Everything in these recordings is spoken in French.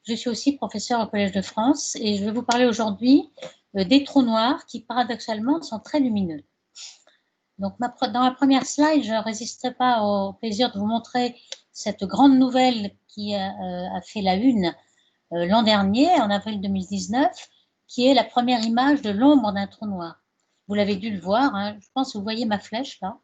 Je suis aussi professeure au Collège de France et je vais vous parler aujourd'hui des trous noirs qui, paradoxalement, sont très lumineux. Donc, dans la première slide, je ne résisterai pas au plaisir de vous montrer cette grande nouvelle qui a fait la une l'an dernier, en avril 2019, qui est la première image de l'ombre d'un trou noir. Vous l'avez dû le voir, hein, je pense que vous voyez ma flèche là.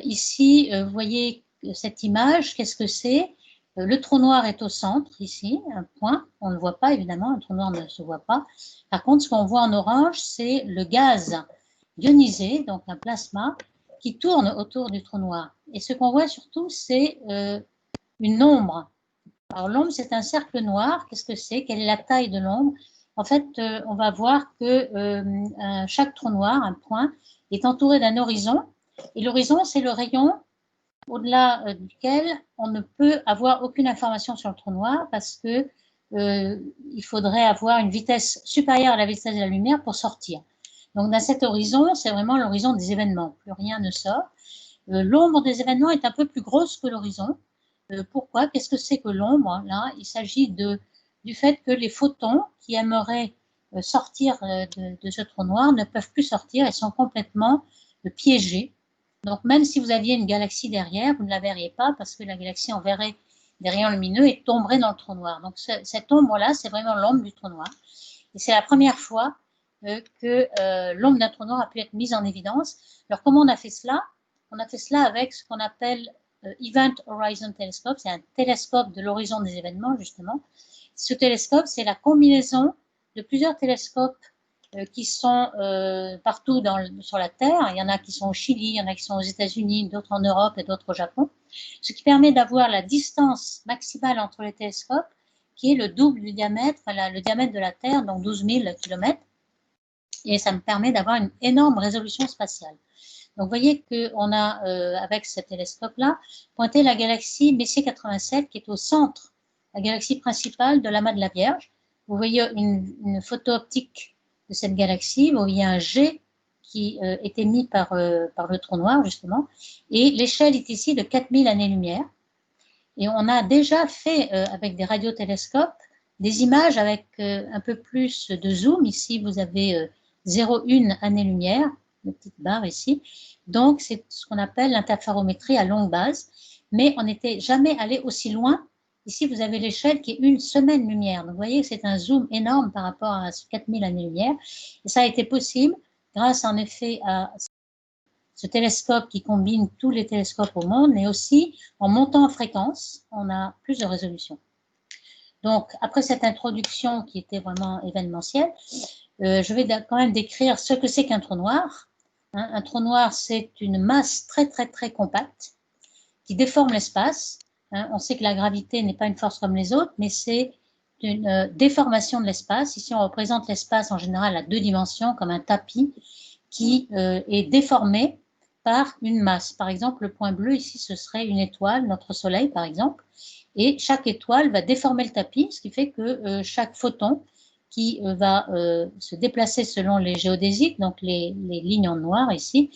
Ici, vous voyez cette image, qu'est-ce que c'est? Le trou noir est au centre, ici, un point. On ne le voit pas, évidemment, un trou noir ne se voit pas. Par contre, ce qu'on voit en orange, c'est le gaz ionisé, donc un plasma, qui tourne autour du trou noir. Et ce qu'on voit surtout, c'est une ombre. Alors, l'ombre, c'est un cercle noir. Qu'est-ce que c'est? Quelle est la taille de l'ombre? En fait, on va voir que chaque trou noir, un point, est entouré d'un horizon. Et l'horizon, c'est le rayon au-delà duquel on ne peut avoir aucune information sur le trou noir parce que il faudrait avoir une vitesse supérieure à la vitesse de la lumière pour sortir. Donc, dans cet horizon, c'est vraiment l'horizon des événements. Plus rien ne sort. L'ombre des événements est un peu plus grosse que l'horizon. Pourquoi? Qu'est-ce que c'est que l'ombre? Là, il s'agit du fait que les photons qui aimeraient sortir de ce trou noir ne peuvent plus sortir et sont complètement piégés. Donc, même si vous aviez une galaxie derrière, vous ne la verriez pas parce que la galaxie enverrait des rayons lumineux et tomberait dans le trou noir. Donc, cette ombre-là, c'est vraiment l'ombre du trou noir. Et c'est la première fois que l'ombre d'un trou noir a pu être mise en évidence. Alors, comment on a fait cela? On a fait cela avec ce qu'on appelle Event Horizon Telescope. C'est un télescope de l'horizon des événements, justement. Ce télescope, c'est la combinaison de plusieurs télescopes qui sont partout sur la Terre. Il y en a qui sont au Chili, il y en a qui sont aux États-Unis, d'autres en Europe et d'autres au Japon. Ce qui permet d'avoir la distance maximale entre les télescopes, qui est le double du diamètre, le diamètre de la Terre, donc 12 000 km. Et ça me permet d'avoir une énorme résolution spatiale. Donc, vous voyez qu'on a, avec ce télescope-là, pointé la galaxie Messier 87, qui est au centre, la galaxie principale de l'amas de la Vierge. Vous voyez une photo optique de cette galaxie. Vous voyez un jet qui est émis par le trou noir, justement. Et l'échelle est ici de 4000 années-lumière. Et on a déjà fait, avec des radiotélescopes, des images avec un peu plus de zoom. Ici, vous avez 0,1 année-lumière, une petite barre ici. Donc, c'est ce qu'on appelle l'interférométrie à longue base. Mais on n'était jamais allé aussi loin. Ici, vous avez l'échelle qui est une semaine-lumière. Donc, vous voyez que c'est un zoom énorme par rapport à 4000 années-lumière. Et ça a été possible grâce, en effet, à ce télescope qui combine tous les télescopes au monde, mais aussi en montant en fréquence, on a plus de résolution. Donc, après cette introduction qui était vraiment événementielle, je vais quand même décrire ce que c'est qu'un trou noir. Un trou noir, c'est une masse très, très, très compacte qui déforme l'espace. On sait que la gravité n'est pas une force comme les autres, mais c'est une déformation de l'espace. Ici, on représente l'espace en général à 2 dimensions, comme un tapis, qui est déformé par une masse. Par exemple, le point bleu ici, ce serait une étoile, notre Soleil par exemple, et chaque étoile va déformer le tapis, ce qui fait que chaque photon qui va se déplacer selon les géodésiques, donc les lignes en noir ici,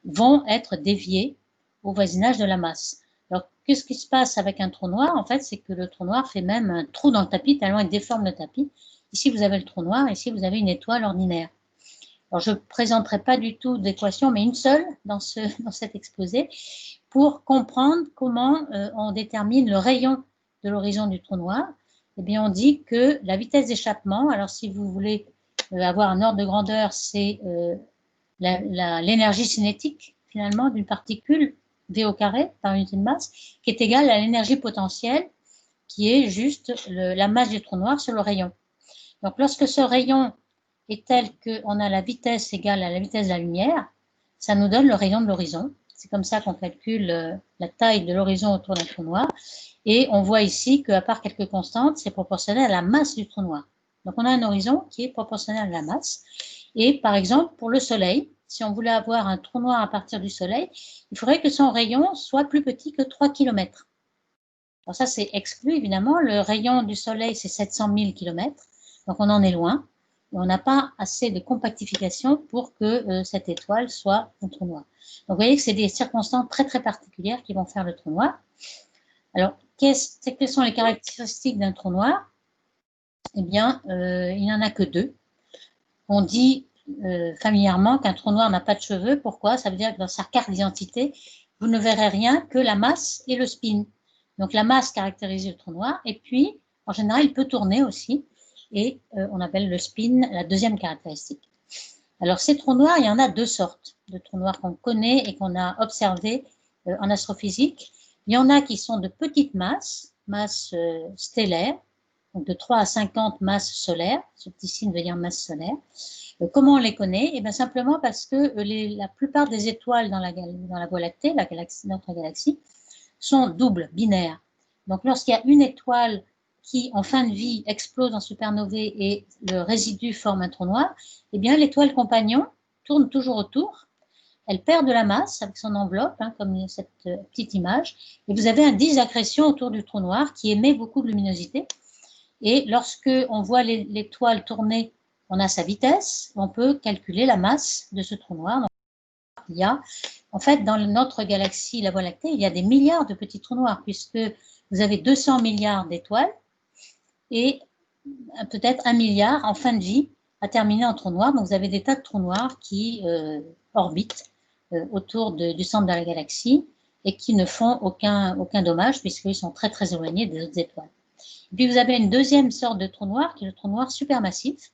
vont être déviés au voisinage de la masse. Alors, qu'est-ce qui se passe avec un trou noir? En fait, c'est que le trou noir fait même un trou dans le tapis, tellement il déforme le tapis. Ici, vous avez le trou noir, ici, vous avez une étoile ordinaire. Alors, je ne présenterai pas du tout d'équation, mais une seule dans cet exposé, pour comprendre comment on détermine le rayon de l'horizon du trou noir. Eh bien, on dit que la vitesse d'échappement, alors si vous voulez avoir un ordre de grandeur, c'est l'énergie cinétique, finalement, d'une particule V au carré par unité de masse, qui est égale à l'énergie potentielle, qui est juste la masse du trou noir sur le rayon. Donc, lorsque ce rayon est tel qu'on a la vitesse égale à la vitesse de la lumière, ça nous donne le rayon de l'horizon. C'est comme ça qu'on calcule la taille de l'horizon autour d'un trou noir. Et on voit ici qu'à part quelques constantes, c'est proportionnel à la masse du trou noir. Donc, on a un horizon qui est proportionnel à la masse. Et par exemple, pour le Soleil, si on voulait avoir un trou noir à partir du Soleil, il faudrait que son rayon soit plus petit que 3 km. Alors ça, c'est exclu, évidemment. Le rayon du Soleil, c'est 700 000 km. Donc, on en est loin. Et on n'a pas assez de compactification pour que cette étoile soit un trou noir. Donc, vous voyez que c'est des circonstances très, très particulières qui vont faire le trou noir. Alors, quelles sont les caractéristiques d'un trou noir? Eh bien, il n'y en a que deux. On dit familièrement qu'un trou noir n'a pas de cheveux. Pourquoi? Ça veut dire que dans sa carte d'identité, vous ne verrez rien que la masse et le spin. Donc, la masse caractérise le trou noir. Et puis, en général, il peut tourner aussi. Et on appelle le spin la deuxième caractéristique. Alors, ces trous noirs, il y en a deux sortes de trous noirs qu'on connaît et qu'on a observés en astrophysique. Il y en a qui sont de petites masses, masses stellaires, donc de 3 à 50 masses solaires. Ce petit signe veut dire masse solaire. Comment on les connaît? Eh bien, simplement parce que la plupart des étoiles dans la Voie lactée, notre galaxie, sont doubles, binaires. Donc, lorsqu'il y a une étoile qui, en fin de vie, explose en supernovae et le résidu forme un trou noir, eh bien, l'étoile compagnon tourne toujours autour. Elle perd de la masse avec son enveloppe, hein, comme cette petite image, et vous avez un disque d'accrétion autour du trou noir qui émet beaucoup de luminosité. Et lorsque on voit l'étoile tourner, on a sa vitesse, on peut calculer la masse de ce trou noir. Donc, il y a, en fait, dans notre galaxie, la Voie lactée, il y a des milliards de petits trous noirs, puisque vous avez 200 milliards d'étoiles et peut-être 1 milliard en fin de vie à terminer en trou noir. Donc, vous avez des tas de trous noirs qui orbitent autour du centre de la galaxie et qui ne font aucun dommage, puisqu'ils sont très, très éloignés des autres étoiles. Et puis, vous avez une deuxième sorte de trou noir, qui est le trou noir supermassif.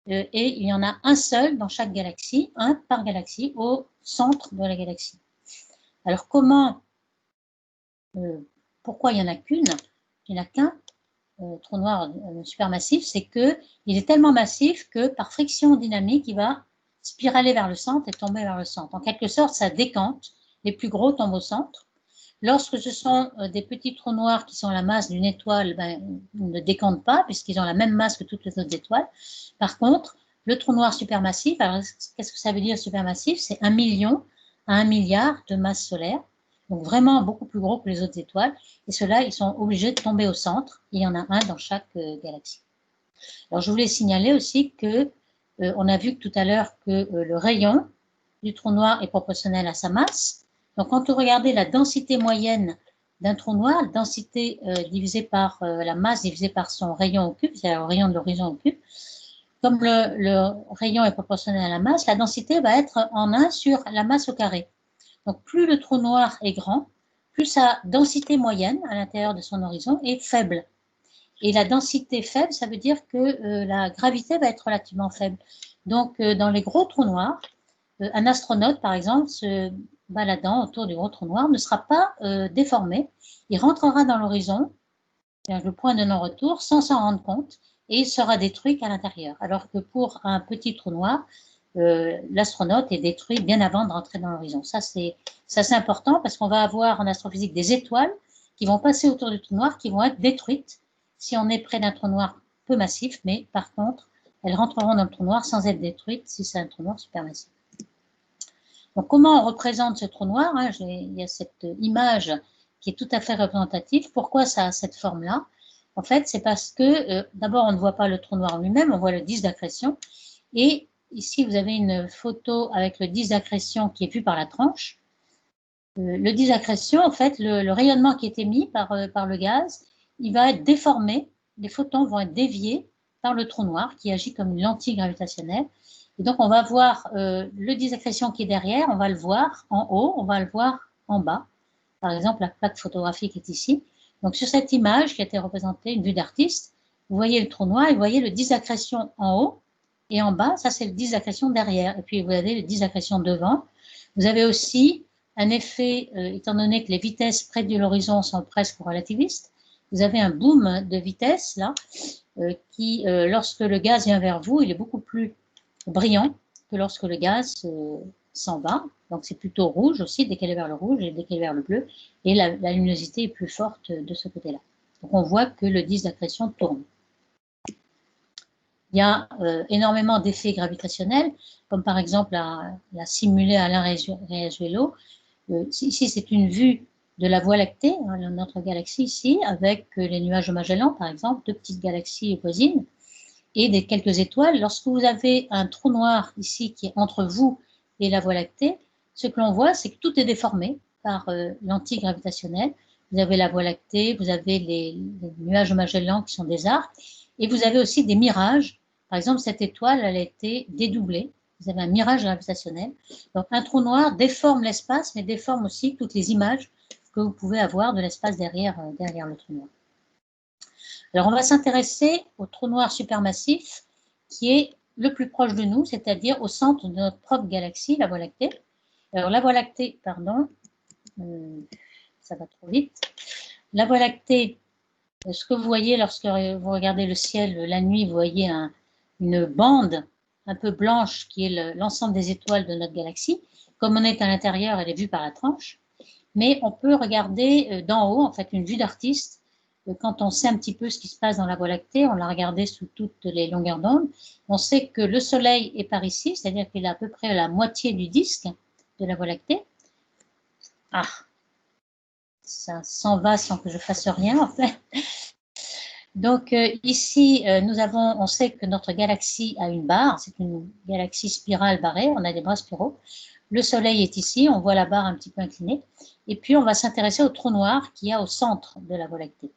Et il y en a un seul dans chaque galaxie, un par galaxie, au centre de la galaxie. Alors, pourquoi il n'y en a qu'une? Il n'y en a qu'un trou noir supermassif, c'est qu'il est tellement massif que par friction dynamique, il va spiraler vers le centre et tomber vers le centre. En quelque sorte, ça décante. Les plus gros tombent au centre. Lorsque ce sont des petits trous noirs qui sont la masse d'une étoile, ils ne décantent pas puisqu'ils ont la même masse que toutes les autres étoiles. Par contre, le trou noir supermassif, alors qu'est-ce que ça veut dire supermassif? C'est 1 million à 1 milliard de masses solaires, donc vraiment beaucoup plus gros que les autres étoiles. Et ceux-là, ils sont obligés de tomber au centre. Il y en a un dans chaque galaxie. Alors, je voulais signaler aussi que on a vu tout à l'heure que le rayon du trou noir est proportionnel à sa masse. Donc, quand vous regardez la densité moyenne d'un trou noir, la densité divisée par la masse divisée par son rayon au cube, c'est-à-dire le rayon de l'horizon au cube, comme le rayon est proportionnel à la masse, la densité va être en 1 sur la masse au carré. Donc, plus le trou noir est grand, plus sa densité moyenne à l'intérieur de son horizon est faible. Et la densité faible, ça veut dire que la gravité va être relativement faible. Donc, dans les gros trous noirs, un astronaute, par exemple, se baladant autour du gros trou noir ne sera pas déformé. Il rentrera dans l'horizon, le point de non-retour, sans s'en rendre compte, et il sera détruit qu'à l'intérieur. Alors que pour un petit trou noir, l'astronaute est détruit bien avant de rentrer dans l'horizon. Ça, c'est important parce qu'on va avoir en astrophysique des étoiles qui vont passer autour du trou noir, qui vont être détruites si on est près d'un trou noir peu massif, mais par contre, elles rentreront dans le trou noir sans être détruites si c'est un trou noir supermassif. Donc, comment on représente ce trou noir? Il y a cette image qui est tout à fait représentative. Pourquoi ça a cette forme-là? En fait, c'est parce que, d'abord, on ne voit pas le trou noir lui-même, on voit le disque d'accrétion. Et ici, vous avez une photo avec le disque d'accrétion qui est vu par la tranche. Le disque d'accrétion, en fait, le rayonnement qui est émis par le gaz, il va être déformé. Les photons vont être déviés par le trou noir qui agit comme une lentille gravitationnelle. Et donc, on va voir le disque d'accrétion qui est derrière, on va le voir en haut, on va le voir en bas. Par exemple, la plaque photographique est ici. Donc, sur cette image qui a été représentée, une vue d'artiste, vous voyez le trou noir et vous voyez le disque d'accrétion en haut et en bas, ça c'est le disque d'accrétion derrière. Et puis, vous avez le disque d'accrétion devant. Vous avez aussi un effet, étant donné que les vitesses près de l'horizon sont presque relativistes, vous avez un boom de vitesse là, qui, lorsque le gaz vient vers vous, il est beaucoup plus brillant que lorsque le gaz s'en va. Donc, c'est plutôt rouge aussi, décalé vers le rouge et décalé vers le bleu. Et la luminosité est plus forte de ce côté-là. Donc, on voit que le disque d'accrétion tourne. Il y a énormément d'effets gravitationnels, comme par exemple la simulée Alain Riachuelo. Ici, c'est une vue de la Voie lactée, notre galaxie ici, avec les nuages de Magellan, par exemple, deux petites galaxies voisines, et quelques étoiles. Lorsque vous avez un trou noir ici qui est entre vous et la Voie lactée, ce que l'on voit, c'est que tout est déformé par l'antigravitationnel. vous avez la Voie lactée, vous avez les nuages de Magellan qui sont des arcs, et vous avez aussi des mirages. Par exemple, cette étoile, elle a été dédoublée. Vous avez un mirage gravitationnel. Donc, un trou noir déforme l'espace, mais déforme aussi toutes les images que vous pouvez avoir de l'espace derrière le trou noir. Alors, on va s'intéresser au trou noir supermassif, qui est le plus proche de nous, c'est-à-dire au centre de notre propre galaxie, la Voie lactée. Alors, la Voie lactée, pardon, ça va trop vite. La Voie lactée, ce que vous voyez lorsque vous regardez le ciel la nuit, vous voyez une bande un peu blanche qui est l'ensemble des étoiles de notre galaxie. Comme on est à l'intérieur, elle est vue par la tranche. Mais on peut regarder d'en haut, en fait, une vue d'artiste. Quand on sait un petit peu ce qui se passe dans la Voie lactée, on l'a regardé sous toutes les longueurs d'onde. On sait que le Soleil est par ici, c'est-à-dire qu'il a à peu près la moitié du disque de la Voie lactée. Ah, ça s'en va sans que je fasse rien, en fait. Donc ici, on sait que notre galaxie a une barre, c'est une galaxie spirale barrée, on a des bras spiraux. Le Soleil est ici, on voit la barre un petit peu inclinée. Et puis, on va s'intéresser au trou noir qu'il y a au centre de la Voie lactée.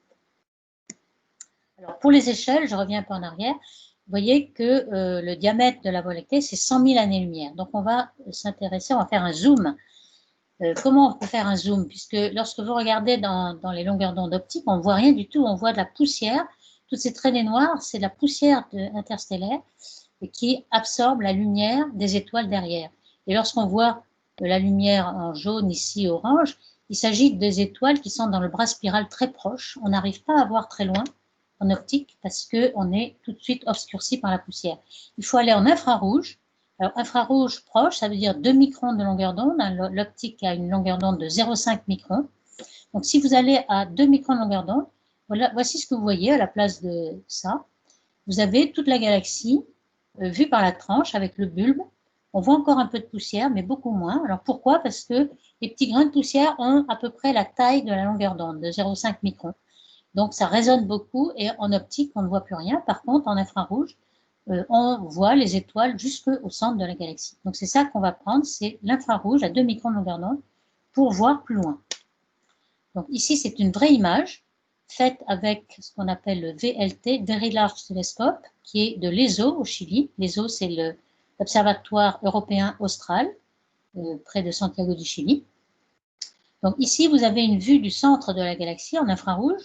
Alors, pour les échelles, je reviens un peu en arrière. Vous voyez que le diamètre de la Voie lactée, c'est 100 000 années-lumière. Donc, on va s'intéresser, on va faire un zoom. Comment on peut faire un zoom? Puisque lorsque vous regardez dans les longueurs d'onde optiques, on ne voit rien du tout, on voit de la poussière. Toutes ces traînées noires, c'est de la poussière interstellaire qui absorbe la lumière des étoiles derrière. Et lorsqu'on voit la lumière en jaune, ici orange, il s'agit des étoiles qui sont dans le bras spiral très proche. On n'arrive pas à voir très loin en optique parce qu'on est tout de suite obscurci par la poussière. Il faut aller en infrarouge. Alors, infrarouge proche, ça veut dire 2 microns de longueur d'onde. L'optique a une longueur d'onde de 0,5 microns. Donc, si vous allez à 2 microns de longueur d'onde, voici ce que vous voyez à la place de ça. Vous avez toute la galaxie vue par la tranche avec le bulbe. On voit encore un peu de poussière, mais beaucoup moins. Alors pourquoi? Parce que les petits grains de poussière ont à peu près la taille de la longueur d'onde, de 0,5 microns. Donc ça résonne beaucoup et en optique, on ne voit plus rien. Par contre, en infrarouge, on voit les étoiles jusqu'au centre de la galaxie. Donc c'est ça qu'on va prendre, c'est l'infrarouge à 2 microns de longueur d'onde pour voir plus loin. Donc ici, c'est une vraie image faite avec ce qu'on appelle le VLT, Very Large Telescope, qui est de l'ESO au Chili. L'ESO, c'est l'Observatoire européen austral, près de Santiago du Chili. Donc ici, vous avez une vue du centre de la galaxie en infrarouge,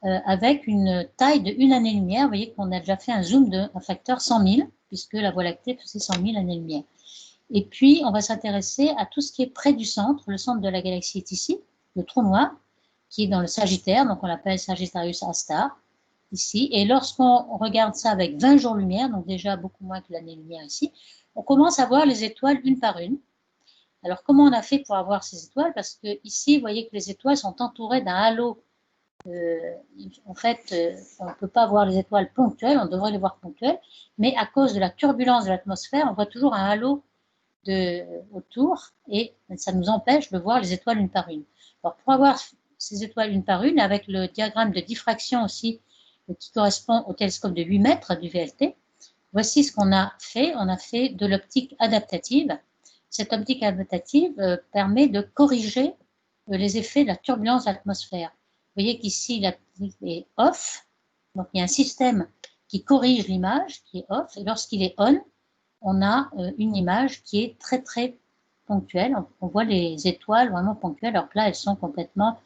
avec une taille de 1 année-lumière. Vous voyez qu'on a déjà fait un zoom d'un facteur 100 000, puisque la Voie lactée faisait 100 000 années-lumière. Et puis, on va s'intéresser à tout ce qui est près du centre. Le centre de la galaxie est ici, le trou noir, qui est dans le Sagittaire, donc on l'appelle Sagittarius A-star, ici. Et lorsqu'on regarde ça avec 20 jours-lumière, donc déjà beaucoup moins que l'année-lumière ici, on commence à voir les étoiles une par une. Alors, comment on a fait pour avoir ces étoiles? Parce que ici, vous voyez que les étoiles sont entourées d'un halo. En fait, on ne peut pas voir les étoiles ponctuelles, on devrait les voir ponctuelles, mais à cause de la turbulence de l'atmosphère, on voit toujours un halo autour et ça nous empêche de voir les étoiles une par une. Alors, pour avoir ces étoiles une par une, avec le diagramme de diffraction aussi qui correspond au télescope de 8 mètres du VLT, voici ce qu'on a fait. On a fait de l'optique adaptative. Cette optique adaptative permet de corriger les effets de la turbulence de l'atmosphère. Vous voyez qu'ici, l'optique est off, donc il y a un système qui corrige l'image, qui est off, et lorsqu'il est on, on a une image qui est très très ponctuelle. On voit les étoiles vraiment ponctuelles, alors que là, elles sont complètement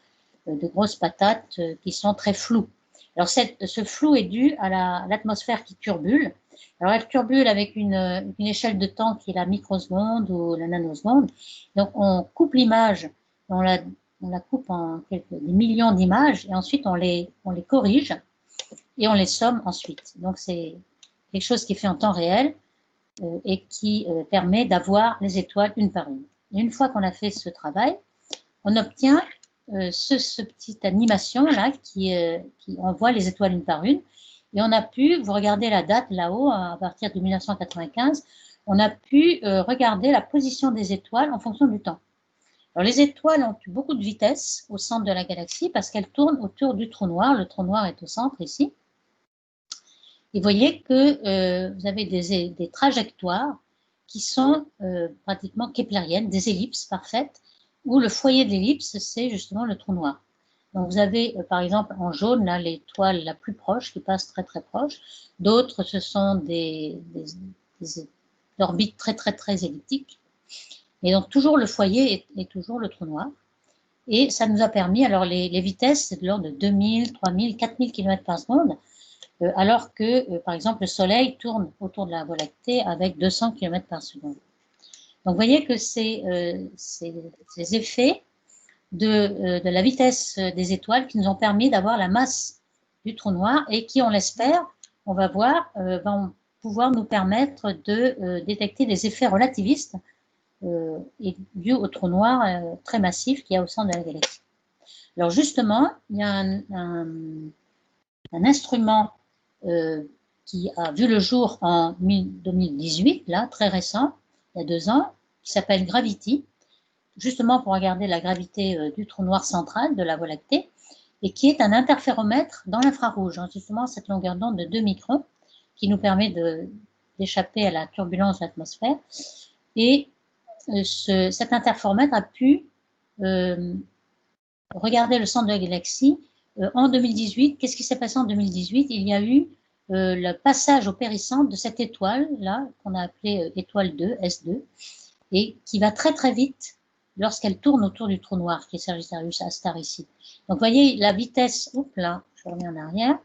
de grosses patates qui sont très floues. Alors ce flou est dû à l'atmosphère qui turbule. Alors elle turbule avec une échelle de temps qui est la microseconde ou la nanoseconde. Donc on coupe l'image, on la coupe en des millions d'images et ensuite on les corrige et on les somme ensuite. Donc c'est quelque chose qui est fait en temps réel et qui permet d'avoir les étoiles une par une. Et une fois qu'on a fait ce travail, on obtient ce petite animation-là qui envoie les étoiles une par une. Et on a pu, vous regardez la date là-haut, à partir de 1995, on a pu regarder la position des étoiles en fonction du temps. Alors les étoiles ont beaucoup de vitesse au centre de la galaxie parce qu'elles tournent autour du trou noir. Le trou noir est au centre ici. Et vous voyez que vous avez des trajectoires qui sont pratiquement keplériennes, des ellipses parfaites, où le foyer de l'ellipse, c'est justement le trou noir. Donc, vous avez, par exemple, en jaune, là, l'étoile la plus proche, qui passe très, très proche. D'autres, ce sont des orbites très, très, très elliptiques. Et donc, toujours le foyer est toujours le trou noir. Et ça nous a permis, alors les vitesses, c'est de l'ordre de 2000, 3000, 4000 km par seconde, alors que, par exemple, le Soleil tourne autour de la Voie lactée avec 200 km par seconde. Donc, vous voyez que ces effets de la vitesse des étoiles qui nous ont permis d'avoir la masse du trou noir et qui, on l'espère, on va voir, vont pouvoir nous permettre de détecter des effets relativistes et dus au trou noir très massif qu'il y a au centre de la galaxie. Alors justement, il y a un instrument qui a vu le jour en 2018, là, très récent, il y a 2 ans, qui s'appelle Gravity, justement pour regarder la gravité du trou noir central de la Voie lactée, et qui est un interféromètre dans l'infrarouge, hein, justement cette longueur d'onde de 2 microns, qui nous permet d'échapper à la turbulence de l'atmosphère. Et cet interféromètre a pu regarder le centre de la galaxie en 2018. Qu'est-ce qui s'est passé en 2018? Il y a eu le passage au péricentre de cette étoile-là, qu'on a appelée étoile 2, S2, et qui va très très vite lorsqu'elle tourne autour du trou noir, qui est Sagittarius A star ici. Donc, vous voyez, la vitesse, oups là, je reviens en arrière,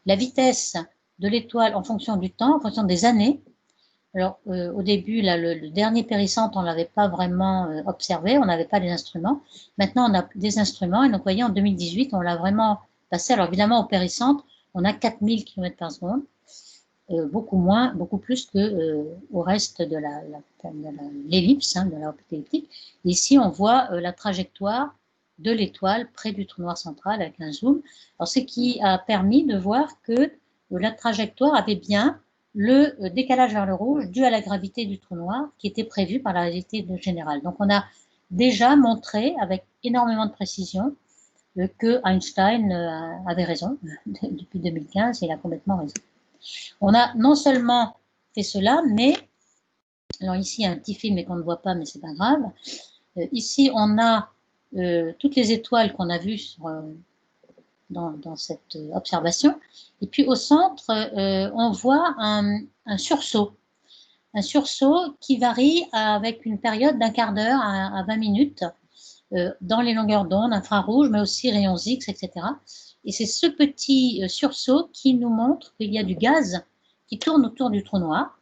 la vitesse de l'étoile en fonction du temps, en fonction des années. Alors, au début, là, le dernier péricentre, on ne l'avait pas vraiment observé, on n'avait pas les instruments. Maintenant, on a des instruments, et donc, vous voyez, en 2018, on l'a vraiment passé. Alors, évidemment, au péricentre, on a 4000 km par seconde, beaucoup moins, beaucoup plus qu'au reste de l'ellipse, hein, de l'orbite elliptique. Ici, on voit la trajectoire de l'étoile près du trou noir central avec un zoom. Alors, ce qui a permis de voir que la trajectoire avait bien le décalage vers le rouge dû à la gravité du trou noir qui était prévu par la réalité générale. Donc, on a déjà montré avec énormément de précision que Einstein avait raison. Depuis 2015, il a complètement raison. On a non seulement fait cela, mais, alors ici, il y a un petit film et qu'on ne voit pas, mais c'est pas grave. Ici, on a toutes les étoiles qu'on a vues dans cette observation. Et puis, au centre, on voit un sursaut. Un sursaut qui varie avec une période d'un quart d'heure à 20 minutes dans les longueurs d'onde infrarouges, mais aussi rayons X, etc. Et c'est ce petit sursaut qui nous montre qu'il y a du gaz qui tourne autour du trou noir.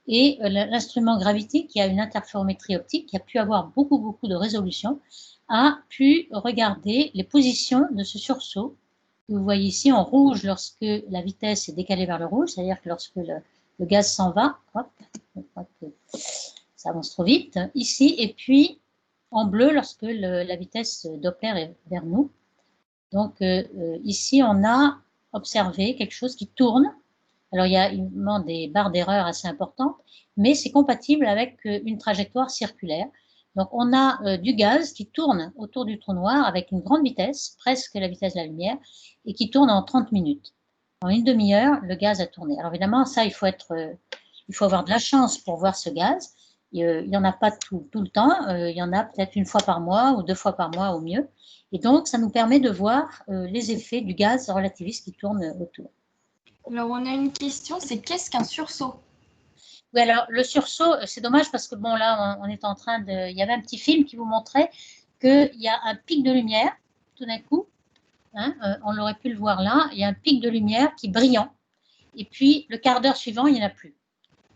Et l'instrument Gravity, qui a une interférométrie optique, qui a pu avoir beaucoup, beaucoup de résolution, a pu regarder les positions de ce sursaut. Vous voyez ici en rouge lorsque la vitesse est décalée vers le rouge, c'est-à-dire que lorsque le gaz s'en va, hop, ça avance trop vite, ici, et puis en bleu lorsque la vitesse Doppler est vers nous. Donc ici, on a observé quelque chose qui tourne. Alors, il y a évidemment des barres d'erreur assez importantes, mais c'est compatible avec une trajectoire circulaire. Donc, on a du gaz qui tourne autour du trou noir avec une grande vitesse, presque la vitesse de la lumière, et qui tourne en 30 minutes. En une demi-heure, le gaz a tourné. Alors, évidemment, ça, il faut avoir de la chance pour voir ce gaz. Il n'y en a pas tout le temps. Il y en a peut-être une fois par mois ou 2 fois par mois au mieux. Et donc, ça nous permet de voir les effets du gaz relativiste qui tourne autour. Alors, on a une question, c'est qu'est-ce qu'un sursaut? Oui, alors le sursaut, c'est dommage parce que bon, là, on est en train de. Il y avait un petit film qui vous montrait qu'il y a un pic de lumière, tout d'un coup, hein, on aurait pu le voir là, il y a un pic de lumière qui est brillant, et puis le quart d'heure suivant, il n'y en a plus.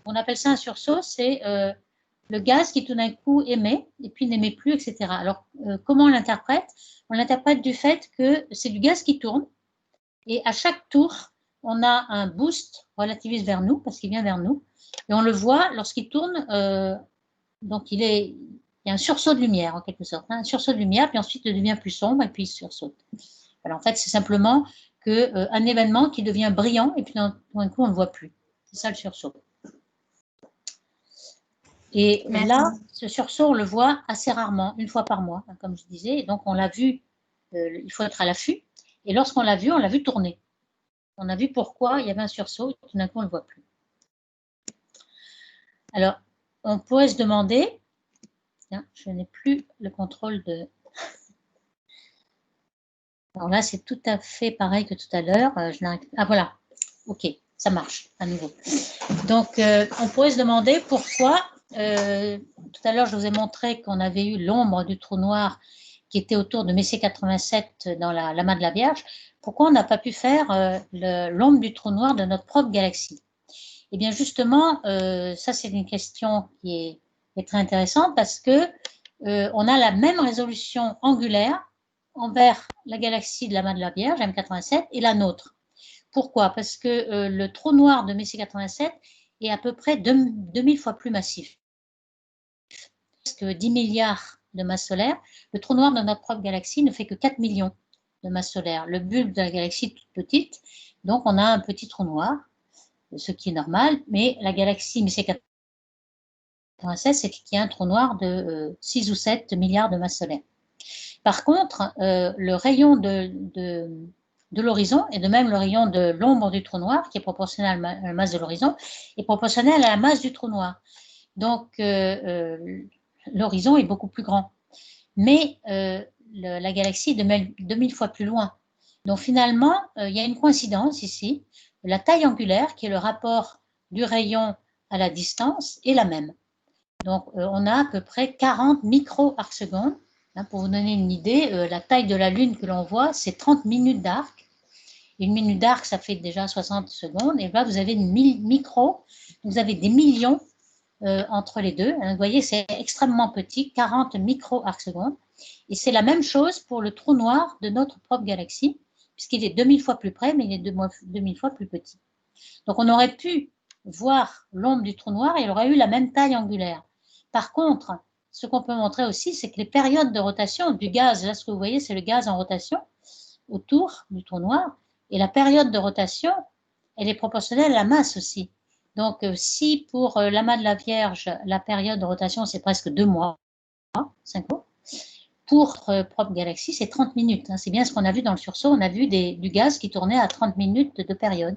On appelle ça un sursaut, c'est le gaz qui tout d'un coup émet, et puis n'émet plus, etc. Alors, comment on l'interprète? On l'interprète du fait que c'est du gaz qui tourne, et à chaque tour, on a un boost relativiste vers nous, parce qu'il vient vers nous, et on le voit lorsqu'il tourne, donc il y a un sursaut de lumière en quelque sorte, hein, un sursaut de lumière, puis ensuite il devient plus sombre et puis il sursaute. Alors en fait, c'est simplement un événement qui devient brillant et puis d'un coup on ne le voit plus. C'est ça le sursaut. Et là, ce sursaut, on le voit assez rarement, une fois par mois, hein, comme je disais, et donc on l'a vu, il faut être à l'affût, et lorsqu'on l'a vu tourner. On a vu pourquoi il y avait un sursaut, et tout d'un coup on ne le voit plus. Alors, on pourrait se demander, tiens, je n'ai plus le contrôle de... Alors là, c'est tout à fait pareil que tout à l'heure. Ah voilà, ok, ça marche à nouveau. Donc, on pourrait se demander pourquoi, tout à l'heure, je vous ai montré qu'on avait eu l'ombre du trou noir qui était autour de Messier 87 dans l'amas de la Vierge. Pourquoi on n'a pas pu faire l'ombre du trou noir de notre propre galaxie? Eh bien, justement, ça, c'est une question qui est très intéressante parce que on a la même résolution angulaire envers la galaxie de l'amas de la Vierge, M87, et la nôtre. Pourquoi? Parce que le trou noir de Messier 87 est à peu près 2000 fois plus massif. Presque 10 milliards de masses solaires. Le trou noir de notre propre galaxie ne fait que 4 millions de masses solaires. Le bulbe de la galaxie est toute petite, donc on a un petit trou noir, ce qui est normal, mais la galaxie Messier 87, c'est qu'il y a un trou noir de 6 ou 7 milliards de masses solaires. Par contre, le rayon de l'horizon, et de même le rayon de l'ombre du trou noir, qui est proportionnel à la masse de l'horizon, est proportionnel à la masse du trou noir. Donc, l'horizon est beaucoup plus grand. Mais la galaxie est 2000 fois plus loin. Donc, finalement, il y a une coïncidence ici. La taille angulaire, qui est le rapport du rayon à la distance, est la même. Donc, on a à peu près 40 micro-arcs-secondes. Pour vous donner une idée, la taille de la Lune que l'on voit, c'est 30 minutes d'arc. Une minute d'arc, ça fait déjà 60 secondes. Et là, vous avez une micro, vous avez des millions entre les deux. Vous voyez, c'est extrêmement petit, 40 micro-arcs-secondes. Et c'est la même chose pour le trou noir de notre propre galaxie, puisqu'il est 2000 fois plus près, mais il est 2000 fois plus petit. Donc, on aurait pu voir l'ombre du trou noir et il aurait eu la même taille angulaire. Par contre, ce qu'on peut montrer aussi, c'est que les périodes de rotation du gaz, là ce que vous voyez, c'est le gaz en rotation autour du trou noir, et la période de rotation, elle est proportionnelle à la masse aussi. Donc, si pour l'amas de la Vierge, la période de rotation, c'est presque 2 mois, 5 mois, pour notre propre galaxie, c'est 30 minutes. C'est bien ce qu'on a vu dans le sursaut, on a vu du gaz qui tournait à 30 minutes de période.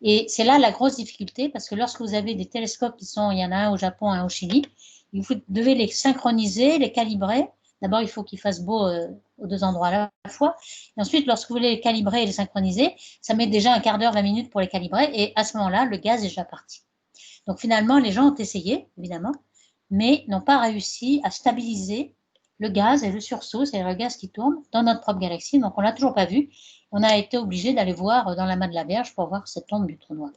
Et c'est là la grosse difficulté, parce que lorsque vous avez des télescopes il y en a un au Japon, un au Chili, vous devez les synchroniser, les calibrer. D'abord, il faut qu'il fasse beau aux deux endroits à la fois. Et ensuite, lorsque vous voulez les calibrer et les synchroniser, ça met déjà un quart d'heure, 20 minutes pour les calibrer. Et à ce moment-là, le gaz est déjà parti. Donc finalement, les gens ont essayé, évidemment, mais n'ont pas réussi à stabiliser le gaz et le sursaut, c'est-à-dire le gaz qui tourne dans notre propre galaxie. Donc on ne l'a toujours pas vu. On a été obligé d'aller voir dans l'amas de la Vierge pour voir cette ombre du trou noir.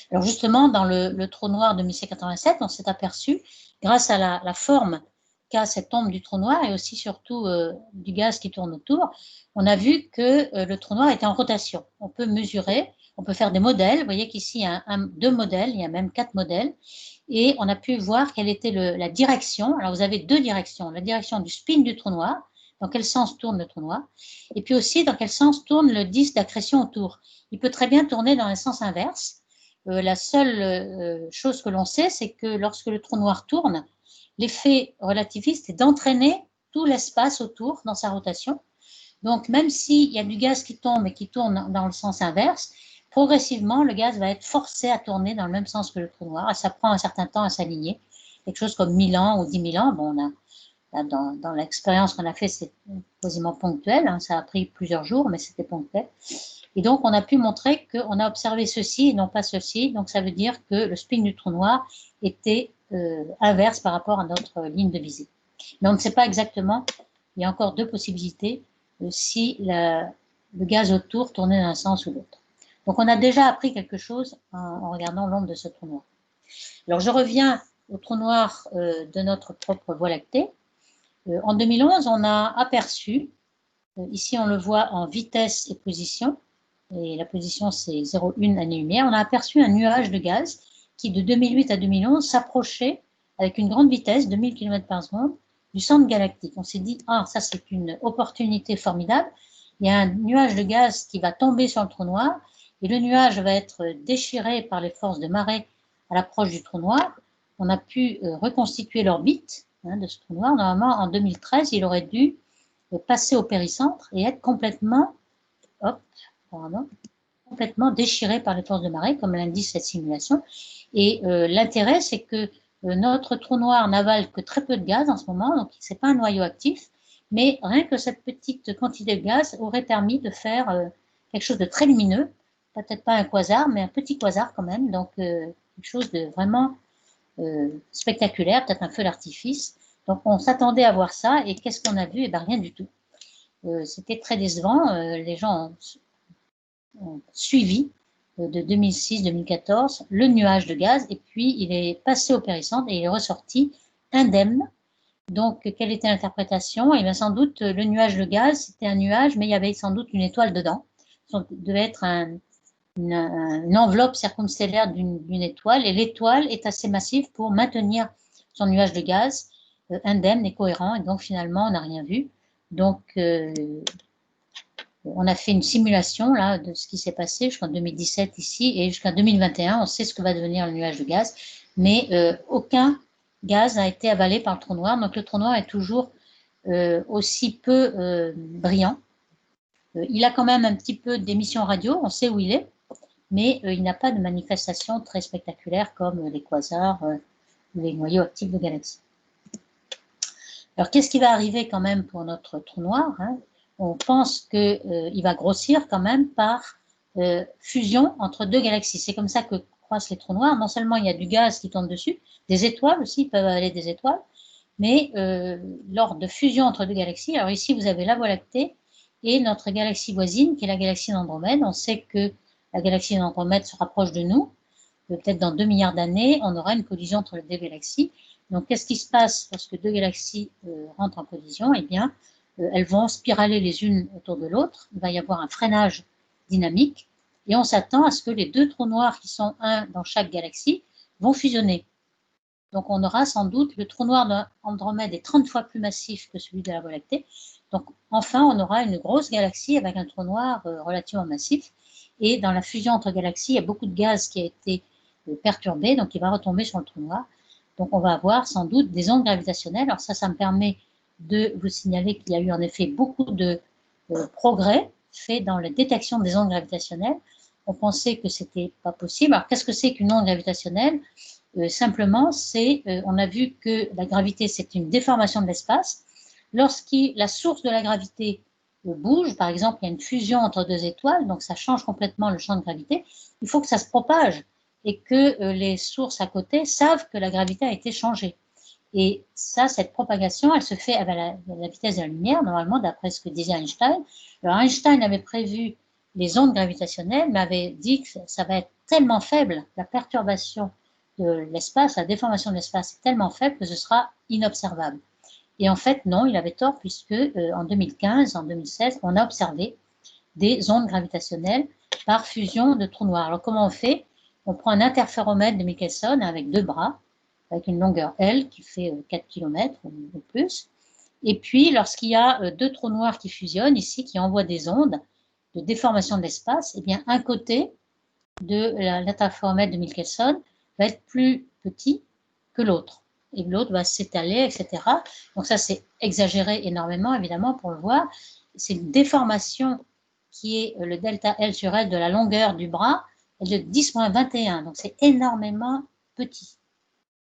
Alors justement, dans le trou noir de 1787, on s'est aperçu, grâce à la forme qu'a cette ombre du trou noir et aussi surtout du gaz qui tourne autour, on a vu que le trou noir était en rotation. On peut mesurer, on peut faire des modèles. Vous voyez qu'ici, il y a deux modèles, il y a même 4 modèles. Et on a pu voir quelle était la direction. Alors vous avez 2 directions. La direction du spin du trou noir, dans quel sens tourne le trou noir, et puis aussi dans quel sens tourne le disque d'accrétion autour. Il peut très bien tourner dans le sens inverse. La seule chose que l'on sait, c'est que lorsque le trou noir tourne, l'effet relativiste est d'entraîner tout l'espace autour dans sa rotation. Donc, même s'il y a du gaz qui tombe et qui tourne dans le sens inverse, progressivement, le gaz va être forcé à tourner dans le même sens que le trou noir. Et ça prend un certain temps à s'aligner, quelque chose comme 1000 ans ou 10 000 ans. Bon, dans l'expérience qu'on a fait, c'est quasiment ponctuel. Ça a pris plusieurs jours, mais c'était ponctuel. Et donc, on a pu montrer qu'on a observé ceci et non pas ceci. Donc, ça veut dire que le spin du trou noir était inverse par rapport à notre ligne de visée. Mais on ne sait pas exactement. Il y a encore 2 possibilités si le gaz autour tournait dans un sens ou l'autre. Donc, on a déjà appris quelque chose en regardant l'ombre de ce trou noir. Alors, je reviens au trou noir de notre propre Voie lactée. En 2011, on a aperçu, ici on le voit en vitesse et position, et la position c'est 0,1 année-lumière, on a aperçu un nuage de gaz qui de 2008 à 2011 s'approchait avec une grande vitesse, 2000 km par seconde, du centre galactique. On s'est dit, ah ça c'est une opportunité formidable, il y a un nuage de gaz qui va tomber sur le trou noir, et le nuage va être déchiré par les forces de marée à l'approche du trou noir. On a pu reconstituer l'orbite de ce trou noir. Normalement, en 2013, il aurait dû passer au péricentre et être complètement déchiré par les forces de marée, comme l'indique cette simulation. Et l'intérêt, c'est que notre trou noir n'avale que très peu de gaz en ce moment, donc ce n'est pas un noyau actif, Mais rien que cette petite quantité de gaz aurait permis de faire quelque chose de très lumineux, peut-être pas un quasar, mais un petit quasar quand même, donc quelque chose de vraiment spectaculaire, peut-être un feu d'artifice. Donc on s'attendait à voir ça, et qu'est-ce qu'on a vu? Eh bien rien du tout. C'était très décevant, les gens ont suivi de 2006-2014 le nuage de gaz, et puis il est passé au périssentre et il est ressorti indemne. Donc, quelle était l'interprétation? Eh bien, sans doute, le nuage de gaz, c'était un nuage, mais il y avait sans doute une étoile dedans. Ça devait être une enveloppe circumstellaire d'une étoile, et l'étoile est assez massive pour maintenir son nuage de gaz indemne et cohérent, et donc finalement, on n'a rien vu. Donc, on a fait une simulation là, de ce qui s'est passé jusqu'en 2017 ici, et jusqu'en 2021, on sait ce que va devenir le nuage de gaz, mais aucun gaz n'a été avalé par le trou noir, donc le trou noir est toujours aussi peu brillant. Il a quand même un petit peu d'émissions radio, on sait où il est, mais il n'a pas de manifestation très spectaculaire comme les quasars ou les noyaux actifs de galaxies. Alors, qu'est-ce qui va arriver quand même pour notre trou noir, hein? On pense qu'il va grossir quand même par fusion entre deux galaxies. C'est comme ça que croissent les trous noirs. Non seulement il y a du gaz qui tombe dessus, des étoiles aussi, peuvent avaler des étoiles, mais lors de fusion entre deux galaxies, alors ici vous avez la Voie lactée et notre galaxie voisine, qui est la galaxie d'Andromède. On sait que la galaxie d'Andromède se rapproche de nous. Peut-être dans 2 milliards d'années, on aura une collision entre les deux galaxies. Donc, qu'est-ce qui se passe lorsque deux galaxies rentrent en collision? Eh bien, elles vont spiraler les unes autour de l'autre. Il va y avoir un freinage dynamique, et on s'attend à ce que les deux trous noirs qui sont un dans chaque galaxie vont fusionner. Donc, on aura sans doute le trou noir d'Andromède est 30 fois plus massif que celui de la Voie lactée. Donc, enfin, on aura une grosse galaxie avec un trou noir relativement massif. Et dans la fusion entre galaxies, il y a beaucoup de gaz qui a été perturbé, donc il va retomber sur le trou noir. Donc, on va avoir sans doute des ondes gravitationnelles. Alors ça me permet de vous signaler qu'il y a eu en effet beaucoup de progrès faits dans la détection des ondes gravitationnelles. On pensait que ce n'était pas possible. Alors, qu'est-ce que c'est qu'une onde gravitationnelle? Simplement, on a vu que la gravité, c'est une déformation de l'espace. Lorsque la source de la gravité bouge, par exemple, il y a une fusion entre deux étoiles, donc ça change complètement le champ de gravité, il faut que ça se propage et que les sources à côté savent que la gravité a été changée. Et ça, cette propagation, elle se fait avec la vitesse de la lumière, normalement, d'après ce que disait Einstein. Alors, Einstein avait prévu les ondes gravitationnelles, mais avait dit que ça va être tellement faible, la perturbation de l'espace, la déformation de l'espace est tellement faible que ce sera inobservable. Et en fait, non, il avait tort, puisque en 2015, en 2016, on a observé des ondes gravitationnelles par fusion de trous noirs. Alors, comment on fait? On prend un interféromètre de Michelson avec deux bras, avec une longueur L qui fait 4 km ou plus. Et puis, lorsqu'il y a deux trous noirs qui fusionnent ici, qui envoient des ondes de déformation de l'espace, eh bien, un côté de l'interféromètre de Michelson va être plus petit que l'autre. Et l'autre va s'étaler, etc. Donc ça, c'est exagéré énormément, évidemment, pour le voir. C'est une déformation qui est le delta L sur L de la longueur du bras, est de 10-21. Donc c'est énormément petit,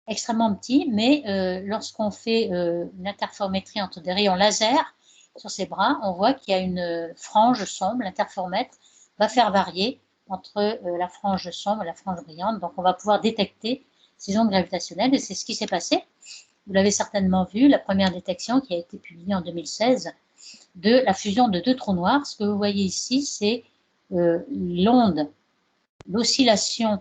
extrêmement petit, mais lorsqu'on fait une interférométrie entre des rayons laser sur ces bras, on voit qu'il y a une frange sombre. L'interféromètre va faire varier entre la frange sombre et la frange brillante. Donc, on va pouvoir détecter ces ondes gravitationnelles, et c'est ce qui s'est passé. Vous l'avez certainement vu, la première détection qui a été publiée en 2016 de la fusion de deux trous noirs. Ce que vous voyez ici, c'est l'onde, l'oscillation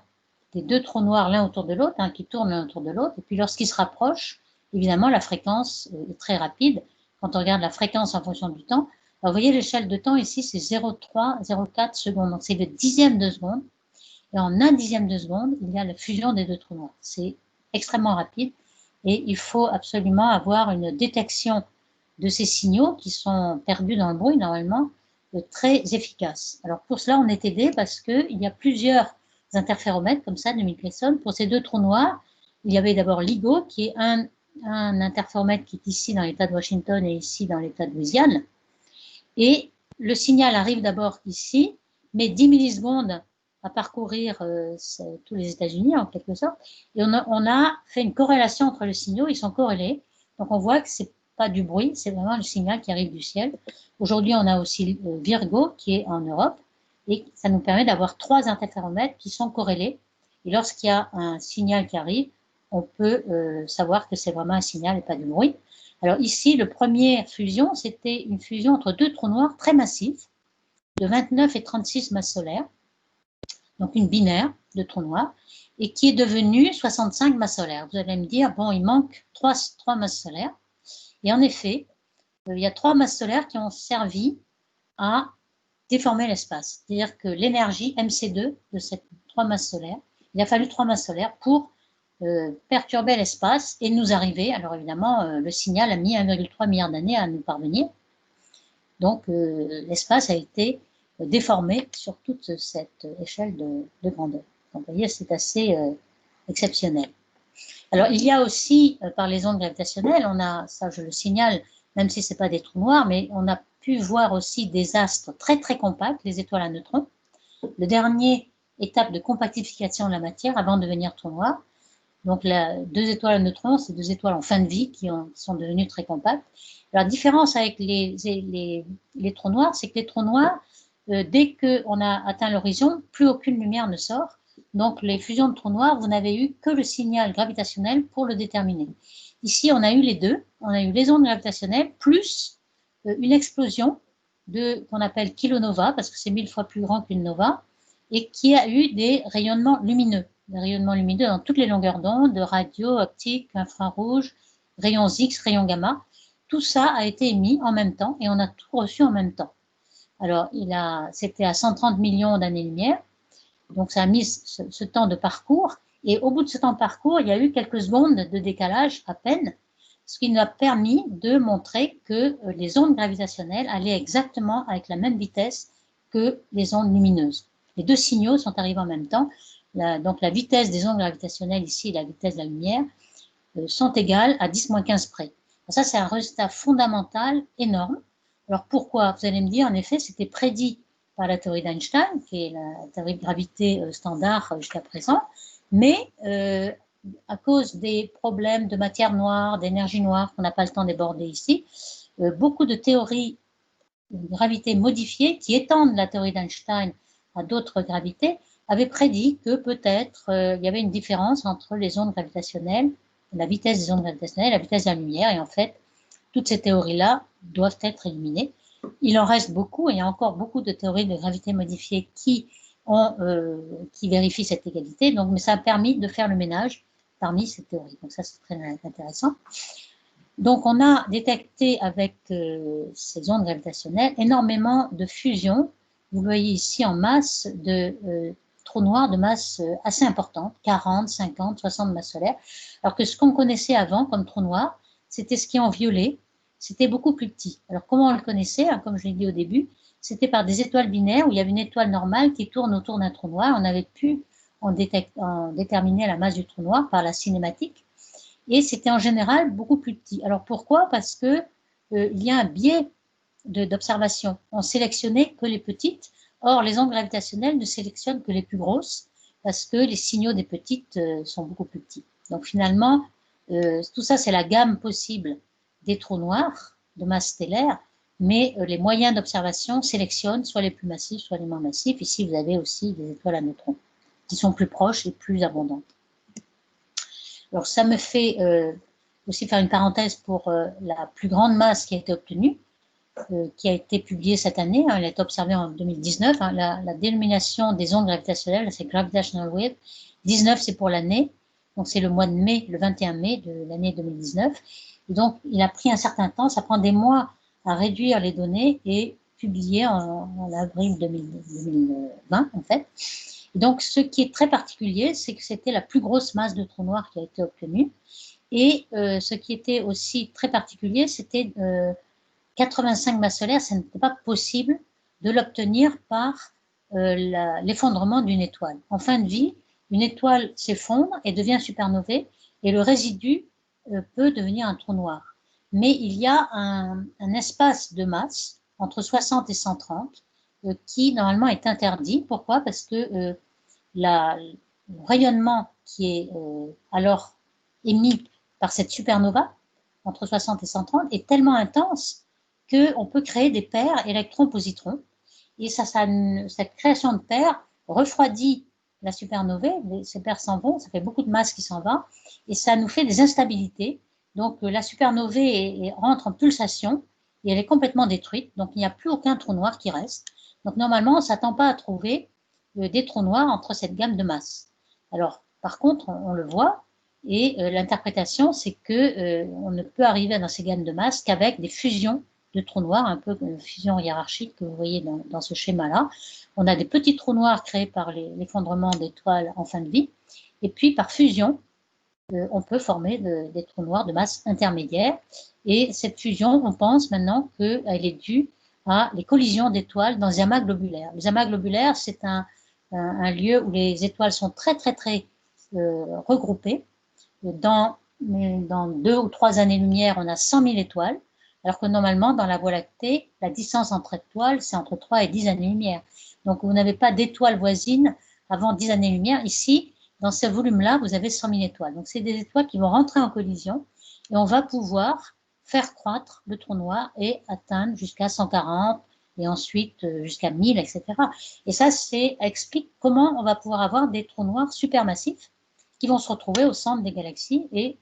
des deux trous noirs l'un autour de l'autre, hein, qui tournent l'un autour de l'autre. Et puis, lorsqu'ils se rapprochent, évidemment, la fréquence est très rapide. Quand on regarde la fréquence en fonction du temps, alors, vous voyez l'échelle de temps ici, c'est 0,3, 0,4 secondes. Donc, c'est le dixième de seconde. Et en un dixième de seconde, il y a la fusion des deux trous noirs. C'est extrêmement rapide. Et il faut absolument avoir une détection de ces signaux qui sont perdus dans le bruit, normalement, très efficace. Alors, pour cela, on est aidé parce qu'il y a plusieurs interféromètres comme ça de Michelson. Pour ces deux trous noirs, il y avait d'abord LIGO, qui est un interféromètre qui est ici dans l'État de Washington et ici dans l'État de Louisiane. Et le signal arrive d'abord ici, mais 10 millisecondes à parcourir tous les États-Unis en quelque sorte. Et on a fait une corrélation entre les signaux, ils sont corrélés. Donc on voit que c'est pas du bruit, c'est vraiment le signal qui arrive du ciel. Aujourd'hui, on a aussi Virgo qui est en Europe et ça nous permet d'avoir 3 interféromètres qui sont corrélés. Et lorsqu'il y a un signal qui arrive, on peut savoir que c'est vraiment un signal et pas du bruit. Alors ici, la première fusion, c'était une fusion entre 2 trous noirs très massifs, de 29 et 36 masses solaires, donc une binaire de trous noirs, et qui est devenue 65 masses solaires. Vous allez me dire, bon, il manque 3 masses solaires. Et en effet, il y a 3 masses solaires qui ont servi à déformer l'espace. C'est-à-dire que l'énergie MC2 de ces 3 masses solaires, il a fallu 3 masses solaires pour perturber l'espace et nous arriver. Alors évidemment, le signal a mis 1,3 milliard d'années à nous parvenir. Donc l'espace a été déformé sur toute cette échelle de grandeur. Donc vous voyez, c'est assez exceptionnel. Alors il y a aussi, par les ondes gravitationnelles, on a, ça je le signale, même si ce n'est pas des trous noirs, mais on a pu voir aussi des astres très très compacts, les étoiles à neutrons. Le dernier étape de compactification de la matière avant de devenir trou noir. Donc, 2 étoiles à neutrons, c'est 2 étoiles en fin de vie qui sont devenues très compactes. La différence avec les trous noirs, c'est que les trous noirs, dès qu'on a atteint l'horizon, plus aucune lumière ne sort. Donc, les fusions de trous noirs, vous n'avez eu que le signal gravitationnel pour le déterminer. Ici, on a eu les deux. On a eu les ondes gravitationnelles plus une explosion qu'on appelle kilonova, parce que c'est 1000 fois plus grand qu'une nova, et qui a eu des rayonnements lumineux. Des rayonnements lumineux dans toutes les longueurs d'onde, de radio, optique, infrarouge, rayons X, rayons gamma. Tout ça a été émis en même temps et on a tout reçu en même temps. Alors, c'était à 130 millions d'années-lumière, donc ça a mis ce temps de parcours. Et au bout de ce temps de parcours, il y a eu quelques secondes de décalage à peine, ce qui nous a permis de montrer que les ondes gravitationnelles allaient exactement avec la même vitesse que les ondes lumineuses. Les 2 signaux sont arrivés en même temps. Donc la vitesse des ondes gravitationnelles ici et la vitesse de la lumière sont égales à 10-15 près. Ça, c'est un résultat fondamental énorme. Alors pourquoi? Vous allez me dire, en effet, c'était prédit par la théorie d'Einstein, qui est la théorie de gravité standard jusqu'à présent, mais à cause des problèmes de matière noire, d'énergie noire, qu'on n'a pas le temps d'aborder ici, beaucoup de théories de gravité modifiées qui étendent la théorie d'Einstein à d'autres gravités avaient prédit que peut-être il y avait une différence entre les ondes gravitationnelles, la vitesse des ondes gravitationnelles et la vitesse de la lumière, et en fait, toutes ces théories-là doivent être éliminées. Il en reste beaucoup, et il y a encore beaucoup de théories de gravité modifiées qui vérifient cette égalité, donc, mais ça a permis de faire le ménage parmi ces théories. Donc ça, c'est très intéressant. Donc, on a détecté avec ces ondes gravitationnelles énormément de fusions. Vous voyez ici en masse de trous noirs de masse assez importante, 40, 50, 60 masses solaires, alors que ce qu'on connaissait avant comme trou noir, c'était ce qui est en violet, c'était beaucoup plus petit. Alors, comment on le connaissait? Comme je l'ai dit au début, c'était par des étoiles binaires où il y avait une étoile normale qui tourne autour d'un trou noir. On avait pu en déterminer la masse du trou noir par la cinématique. Et c'était en général beaucoup plus petit. Alors pourquoi? Parce que il y a un biais d'observation. On sélectionnait que les petites. Or, les ondes gravitationnelles ne sélectionnent que les plus grosses parce que les signaux des petites sont beaucoup plus petits. Donc finalement, tout ça, c'est la gamme possible des trous noirs de masse stellaire, mais les moyens d'observation sélectionnent soit les plus massifs, soit les moins massifs. Ici, vous avez aussi des étoiles à neutrons qui sont plus proches et plus abondantes. Alors, ça me fait aussi faire une parenthèse pour la plus grande masse qui a été obtenue, qui a été publiée cette année. Elle a été observée en 2019. La dénomination des ondes gravitationnelles, c'est Gravitational Wave. 19, c'est pour l'année. Donc, c'est le mois de mai, le 21 mai de l'année 2019. Et donc, il a pris un certain temps. Ça prend des mois à réduire les données et publier en avril 2020, en fait. Et donc, ce qui est très particulier, c'est que c'était la plus grosse masse de trous noirs qui a été obtenue. Et ce qui était aussi très particulier, c'était 85 masses solaires. Ce n'était pas possible de l'obtenir par l'effondrement d'une étoile. En fin de vie, une étoile s'effondre et devient supernovae, et le résidu peut devenir un trou noir. Mais il y a un espace de masse entre 60 et 130 qui normalement est interdit. Pourquoi? Parce que le rayonnement qui est alors émis par cette supernova entre 60 et 130, est tellement intense qu'on peut créer des paires électrons-positrons. Et cette création de paires refroidit la supernovae, ces paires s'en vont, ça fait beaucoup de masse qui s'en va, et ça nous fait des instabilités. Donc la supernovae rentre en pulsation, et elle est complètement détruite, donc il n'y a plus aucun trou noir qui reste. Donc normalement, on ne s'attend pas à trouver des trous noirs entre cette gamme de masse. Alors, par contre, on le voit, et l'interprétation, c'est qu'on ne peut arriver dans ces gammes de masse qu'avec des fusions de trous noirs, un peu comme une fusion hiérarchique que vous voyez dans ce schéma-là. On a des petits trous noirs créés par l'effondrement d'étoiles en fin de vie, et puis par fusion, on peut former des trous noirs de masse intermédiaire. Et cette fusion, on pense maintenant qu'elle est due à les collisions d'étoiles dans les amas globulaires. Les amas globulaires, c'est un lieu où les étoiles sont très regroupées. Dans 2 ou 3 années-lumière, on a 100 000 étoiles, alors que normalement, dans la Voie lactée, la distance entre étoiles, c'est entre 3 et 10 années-lumière. Donc, vous n'avez pas d'étoiles voisines avant 10 années-lumière. Ici, dans ce volume-là, vous avez 100 000 étoiles. Donc, c'est des étoiles qui vont rentrer en collision et on va pouvoir faire croître le trou noir et atteindre jusqu'à 140 et ensuite jusqu'à 1000, etc. Et ça explique comment on va pouvoir avoir des trous noirs supermassifs qui vont se retrouver au centre des galaxies et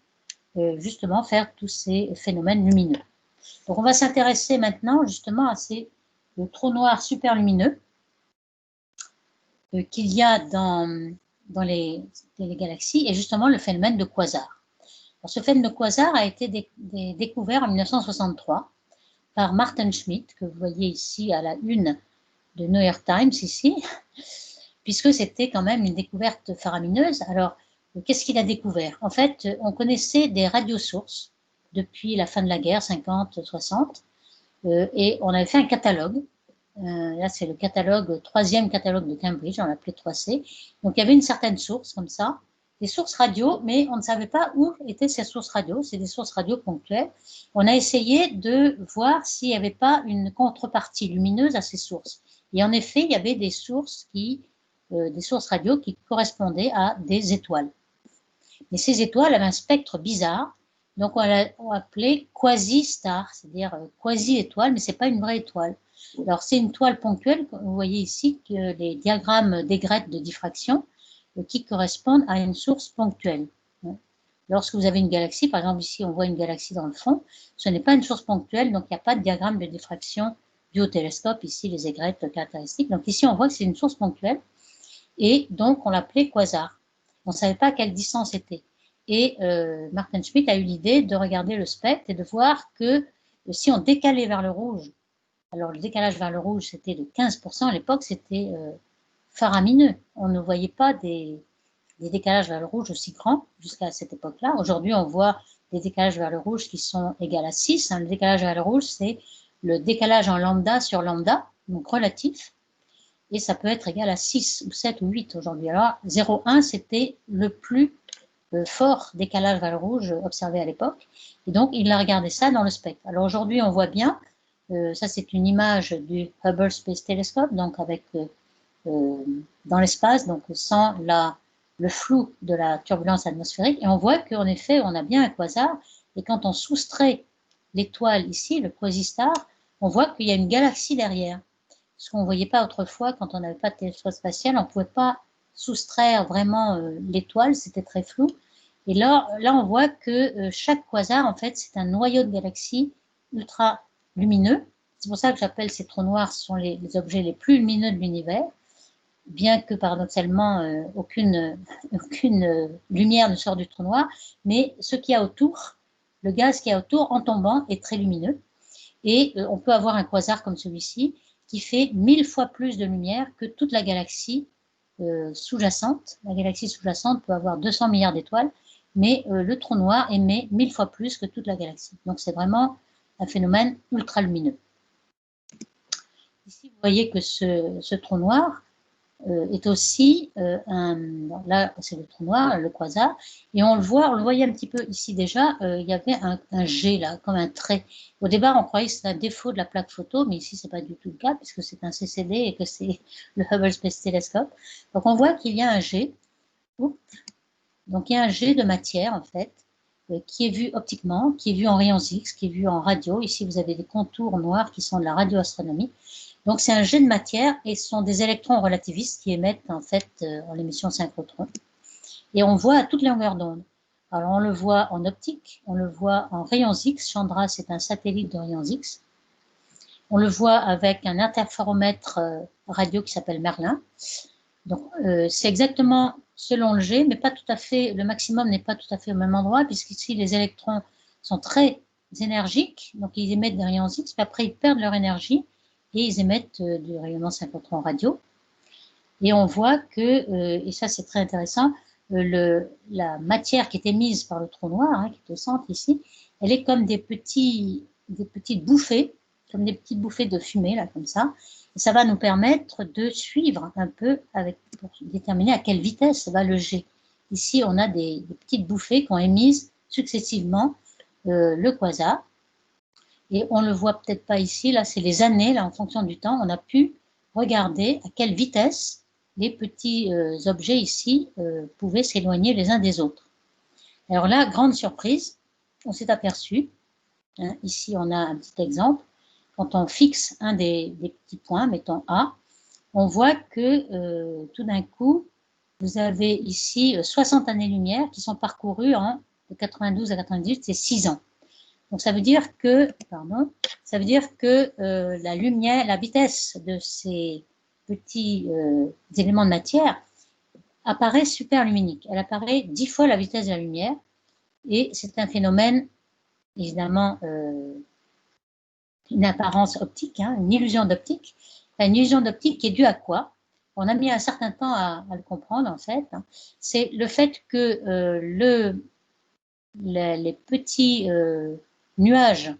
justement faire tous ces phénomènes lumineux. Donc on va s'intéresser maintenant justement à ces trous noirs super lumineux qu'il y a dans les galaxies et justement le phénomène de quasar. Alors, ce phénomène de quasar a été découvert en 1963 par Martin Schmidt, que vous voyez ici à la une de New York Times ici, puisque c'était quand même une découverte faramineuse. Alors, qu'est-ce qu'il a découvert? En fait, on connaissait des radiosources depuis la fin de la guerre, 50-60, et on avait fait un catalogue. Là, c'est le catalogue, 3e catalogue de Cambridge, on l'appelait 3C. Donc, il y avait une certaine source comme ça, des sources radio, mais on ne savait pas où étaient ces sources radio. C'est des sources radio ponctuelles. On a essayé de voir s'il n'y avait pas une contrepartie lumineuse à ces sources. Et en effet, il y avait des sources radio qui correspondaient à des étoiles. Mais ces étoiles avaient un spectre bizarre, donc on l'a appelé quasi-star, c'est-à-dire quasi-étoile, mais ce n'est pas une vraie étoile. Alors c'est une toile ponctuelle, vous voyez ici que les diagrammes d'aigrettes de diffraction qui correspondent à une source ponctuelle. Lorsque vous avez une galaxie, par exemple ici on voit une galaxie dans le fond, ce n'est pas une source ponctuelle, donc il n'y a pas de diagramme de diffraction dû au télescope, ici les aigrettes caractéristiques. Donc ici on voit que c'est une source ponctuelle, et donc on l'appelait quasar. On ne savait pas à quelle distance c'était. Et Martin Schmidt a eu l'idée de regarder le spectre et de voir que si on décalait vers le rouge, alors le décalage vers le rouge c'était de 15%, à l'époque c'était faramineux. On ne voyait pas des décalages vers le rouge aussi grands jusqu'à cette époque-là. Aujourd'hui on voit des décalages vers le rouge qui sont égaux à 6. Le décalage vers le rouge c'est le décalage en lambda sur lambda, donc relatif. Et ça peut être égal à 6 ou 7 ou 8 aujourd'hui. Alors 0,1 c'était le plus fort décalage vers le rouge observé à l'époque. Et donc il a regardé ça dans le spectre. Alors aujourd'hui on voit bien, ça c'est une image du Hubble Space Telescope, donc avec dans l'espace, donc sans le flou de la turbulence atmosphérique, et on voit qu'en effet on a bien un quasar, et quand on soustrait l'étoile ici, le quasi-star, on voit qu'il y a une galaxie derrière. Ce qu'on ne voyait pas autrefois quand on n'avait pas de télescope spatial, on ne pouvait pas soustraire vraiment l'étoile, c'était très flou. Et là on voit que chaque quasar, en fait, c'est un noyau de galaxie ultra lumineux. C'est pour ça que j'appelle ces trous noirs, ce sont les objets les plus lumineux de l'univers, bien que paradoxalement, aucune lumière ne sort du trou noir, mais ce qu'il y a autour, le gaz qu'il y a autour, en tombant, est très lumineux. Et on peut avoir un quasar comme celui-ci, qui fait 1000 fois plus de lumière que toute la galaxie sous-jacente. La galaxie sous-jacente peut avoir 200 milliards d'étoiles, mais le trou noir émet 1000 fois plus que toute la galaxie. Donc c'est vraiment un phénomène ultra lumineux. Ici, vous voyez que ce trou noir est aussi là c'est le trou noir, le quasar, et on le voyait un petit peu ici déjà, il y avait un G là, comme un trait. Au départ on croyait que c'était un défaut de la plaque photo, mais ici c'est pas du tout le cas, puisque c'est un CCD et que c'est le Hubble Space Telescope. Donc on voit qu'il y a un G, donc il y a un G de matière en fait, qui est vu optiquement, qui est vu en rayons X, qui est vu en radio. Ici, vous avez des contours noirs qui sont de la radioastronomie. Donc, c'est un jet de matière et ce sont des électrons relativistes qui émettent en fait en l'émission synchrotron. Et on voit à toute longueur d'onde. Alors, on le voit en optique, on le voit en rayons X. Chandra, c'est un satellite de rayons X. On le voit avec un interféromètre radio qui s'appelle Merlin. Donc, c'est exactement selon le G, mais pas tout à fait, le maximum n'est pas tout à fait au même endroit, puisqu'ici, les électrons sont très énergiques, donc ils émettent des rayons X, puis après, ils perdent leur énergie et ils émettent du rayonnement synchrotron radio. Et on voit que, et ça c'est très intéressant, la matière qui est émise par le trou noir, hein, qui est au centre ici, elle est comme des petites bouffées, comme des petites bouffées de fumée, là, comme ça. Et ça va nous permettre de suivre un peu pour déterminer à quelle vitesse va le jet. Ici, on a des petites bouffées qui ont émises successivement le quasar. Et on ne le voit peut-être pas ici, là, c'est les années, là, en fonction du temps, on a pu regarder à quelle vitesse les petits objets ici pouvaient s'éloigner les uns des autres. Alors là, grande surprise, on s'est aperçu, hein, ici on a un petit exemple, quand on fixe un des petits points, mettons A, on voit que tout d'un coup, vous avez ici 60 années-lumière qui sont parcourues de 92 à 98, c'est 6 ans. Donc ça veut dire que, la lumière, la vitesse de ces petits éléments de matière apparaît superluminique. Elle apparaît 10 fois la vitesse de la lumière et c'est un phénomène, évidemment, une apparence optique, hein, une illusion d'optique. Enfin, une illusion d'optique qui est due à quoi? On a mis un certain temps à le comprendre, en fait. Hein. C'est le fait que les petits nuages,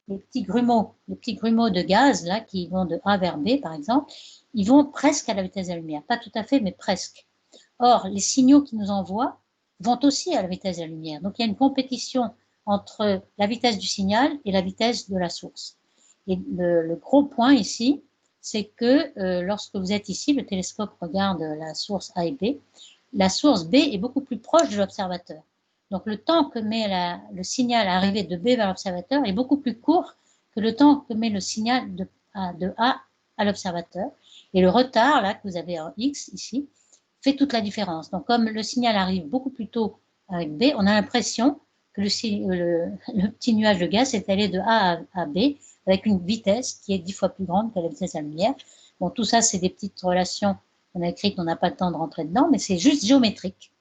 les petits grumeaux de gaz, là, qui vont de A vers B, par exemple, ils vont presque à la vitesse de la lumière. Pas tout à fait, mais presque. Or, les signaux qu'ils nous envoient vont aussi à la vitesse de la lumière. Donc, il y a une compétition entre la vitesse du signal et la vitesse de la source. Et le gros point ici, c'est que lorsque vous êtes ici, le télescope regarde la source A et B. La source B est beaucoup plus proche de l'observateur. Donc, le temps que met le signal à arriver de B vers l'observateur est beaucoup plus court que le temps que met le signal de A à l'observateur. Et le retard, là, que vous avez en X ici, fait toute la différence. Donc, comme le signal arrive beaucoup plus tôt avec B, on a l'impression que le petit nuage de gaz est allé de A à B avec une vitesse qui est 10 fois plus grande que la vitesse de la lumière. Bon, tout ça, c'est des petites relations qu'on a écrites, on n'a pas le temps de rentrer dedans, mais c'est juste géométrique.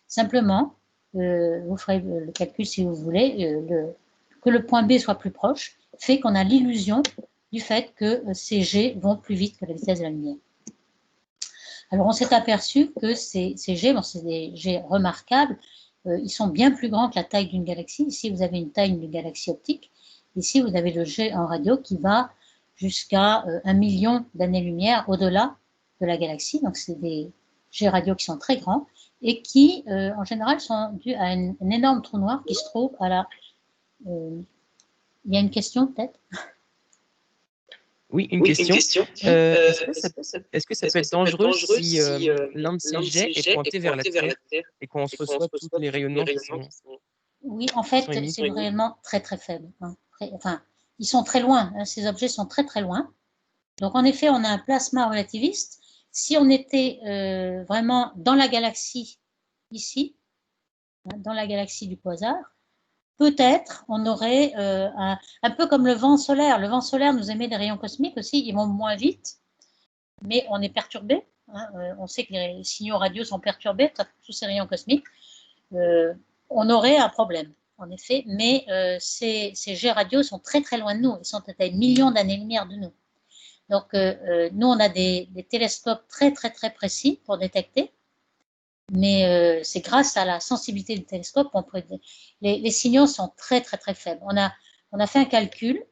Simplement, vous ferez le calcul si vous voulez, que le point B soit plus proche, fait qu'on a l'illusion du fait que ces G vont plus vite que la vitesse de la lumière. Alors, on s'est aperçu que ces jets, bon, c'est des jets remarquables, ils sont bien plus grands que la taille d'une galaxie. Ici, vous avez une taille d'une galaxie optique. Ici, vous avez le jet en radio qui va jusqu'à 1 million d'années-lumière au-delà de la galaxie. Donc, c'est des jets radio qui sont très grands et qui, en général, sont dus à un énorme trou noir qui se trouve à la... il y a une question, peut-être? Oui, une question. Est-ce que ça peut être dangereux si l'un de ces jets est pointé vers la Terre et qu'on reçoit tous les rayonnements qui sont... Oui, en fait, c'est vraiment très très faible. Hein. Enfin, ils sont très loin, hein, ces objets sont très très loin. Donc en effet, on a un plasma relativiste. Si on était vraiment dans la galaxie, ici, hein, dans la galaxie du quasar, peut-être on aurait un peu comme le vent solaire. Le vent solaire nous émet des rayons cosmiques aussi, ils vont moins vite, mais on est perturbé. Hein, on sait que les signaux radio sont perturbés par tous ces rayons cosmiques. On aurait un problème, en effet, mais ces jets radio sont très très loin de nous, ils sont à des millions d'années-lumière de nous. Donc, nous, on a des télescopes très très très précis pour détecter, mais c'est grâce à la sensibilité du télescope qu'on peut... Les signaux sont très très très faibles. On a fait un calcul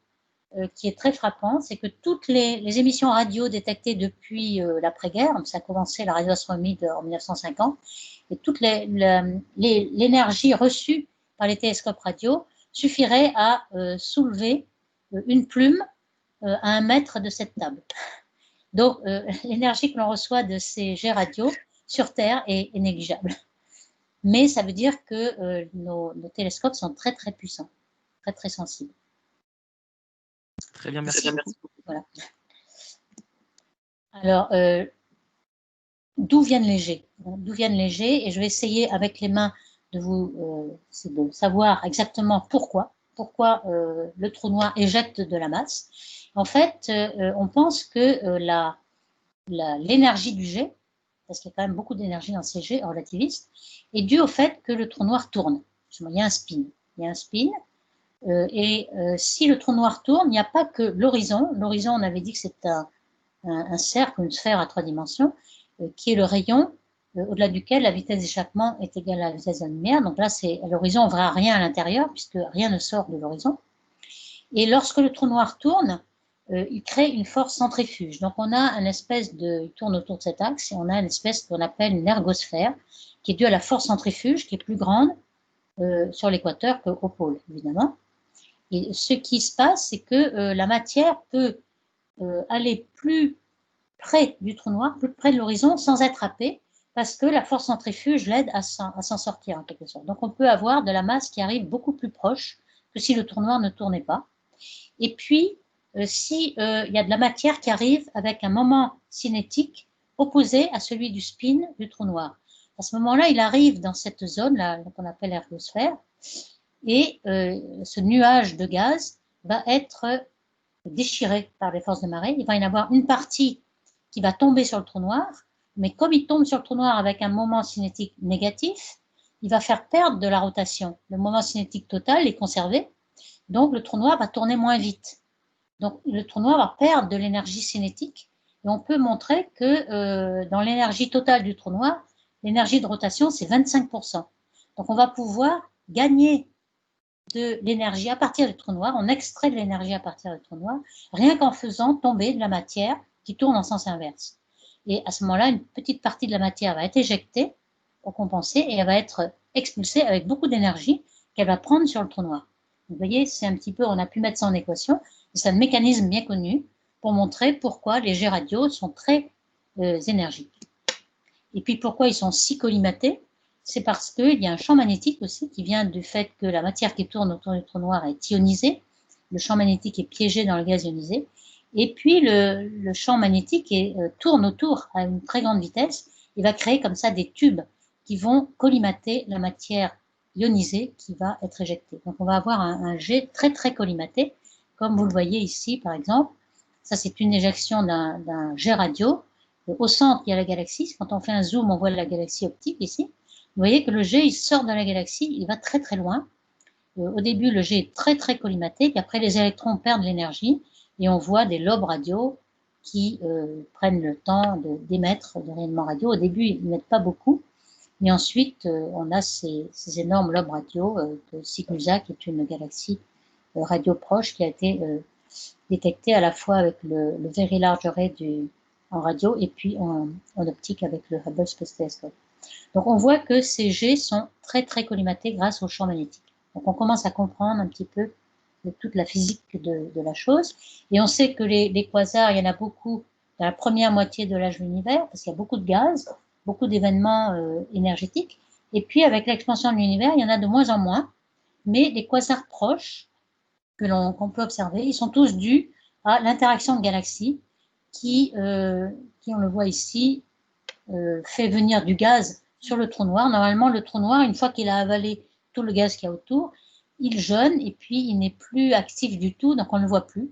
qui est très frappant, c'est que toutes les émissions radio détectées depuis l'après-guerre, ça a commencé la radioastronomie en 1950, et toute l'énergie reçue par les télescopes radio suffirait à soulever une plume à 1 mètre de cette table. Donc, l'énergie que l'on reçoit de ces jets radio sur Terre est négligeable. mais ça veut dire que nos télescopes sont très très puissants, très très sensibles. Très bien, merci. Voilà. Alors, d'où viennent les jets? D'où viennent les jets? Et je vais essayer avec les mains de de savoir exactement pourquoi le trou noir éjecte de la masse. En fait, on pense que l'énergie du jet, parce qu'il y a quand même beaucoup d'énergie dans ces jets relativistes, est due au fait que le trou noir tourne. Il y a un spin. Il y a un spin. Si le trou noir tourne, il n'y a pas que l'horizon. L'horizon, on avait dit que c'est un cercle, une sphère à 3 dimensions, qui est le rayon au-delà duquel la vitesse d'échappement est égale à la vitesse de la lumière. Donc là, à l'horizon, on ne verra rien à l'intérieur, puisque rien ne sort de l'horizon. Et lorsque le trou noir tourne, il crée une force centrifuge. Donc on a il tourne autour de cet axe, et on a une espèce qu'on appelle une ergosphère, qui est due à la force centrifuge, qui est plus grande sur l'équateur qu'au pôle, évidemment. Et ce qui se passe, c'est que la matière peut aller plus près du trou noir, plus près de l'horizon, sans être happée, parce que la force centrifuge l'aide à s'en sortir, en quelque sorte. Donc on peut avoir de la masse qui arrive beaucoup plus proche que si le trou noir ne tournait pas. Et puis, si il y a de la matière qui arrive avec un moment cinétique opposé à celui du spin du trou noir. À ce moment-là, il arrive dans cette zone-là qu'on appelle l'ergosphère, et ce nuage de gaz va être déchiré par les forces de marée. Il va y en avoir une partie qui va tomber sur le trou noir, mais comme il tombe sur le trou noir avec un moment cinétique négatif, il va faire perdre de la rotation. Le moment cinétique total est conservé, donc le trou noir va tourner moins vite. Donc le trou noir va perdre de l'énergie cinétique, et on peut montrer que dans l'énergie totale du trou noir, l'énergie de rotation, c'est 25%. Donc on va pouvoir gagner de l'énergie à partir du trou noir, on extrait de l'énergie à partir du trou noir, rien qu'en faisant tomber de la matière qui tourne en sens inverse. Et à ce moment-là, une petite partie de la matière va être éjectée pour compenser, et elle va être expulsée avec beaucoup d'énergie qu'elle va prendre sur le trou noir. Vous voyez, c'est un petit peu, on a pu mettre ça en équation, c'est un mécanisme bien connu pour montrer pourquoi les jets radio sont très énergiques. Et puis pourquoi ils sont si collimatés, c'est parce qu'il y a un champ magnétique aussi qui vient du fait que la matière qui tourne autour du trou noir est ionisée, le champ magnétique est piégé dans le gaz ionisé, et puis le champ magnétique tourne autour à une très grande vitesse, et va créer comme ça des tubes qui vont collimater la matière ionisée qui va être éjectée. Donc on va avoir un jet très très collimaté, comme vous le voyez ici par exemple. Ça c'est une éjection d'un jet radio. Au centre, il y a la galaxie. Quand on fait un zoom, on voit la galaxie optique ici. Vous voyez que le jet, il sort de la galaxie, il va très très loin. Au début, le jet est très très collimaté, puis après, les électrons perdent l'énergie, et on voit des lobes radio qui prennent le temps d'émettre des rayonnements radio. Au début, ils n'émettent pas beaucoup, mais ensuite, on a ces énormes lobes radio de Cygnus-A, qui est une galaxie radio proche qui a été détectée à la fois avec le Very Large Array en radio et puis en optique avec le Hubble Space Telescope. Donc on voit que ces jets sont très très collimatés grâce au champ magnétique. Donc on commence à comprendre un petit peu toute la physique de la chose. Et on sait que les quasars, il y en a beaucoup dans la première moitié de l'âge de l'univers, parce qu'il y a beaucoup de gaz, beaucoup d'événements énergétiques. Et puis avec l'expansion de l'univers, il y en a de moins en moins. Mais les quasars proches qu'on peut observer, ils sont tous dus à l'interaction de galaxies qui, on le voit ici, fait venir du gaz sur le trou noir. Normalement, le trou noir, une fois qu'il a avalé tout le gaz qu'il y a autour, il jeûne et puis il n'est plus actif du tout, donc on ne le voit plus.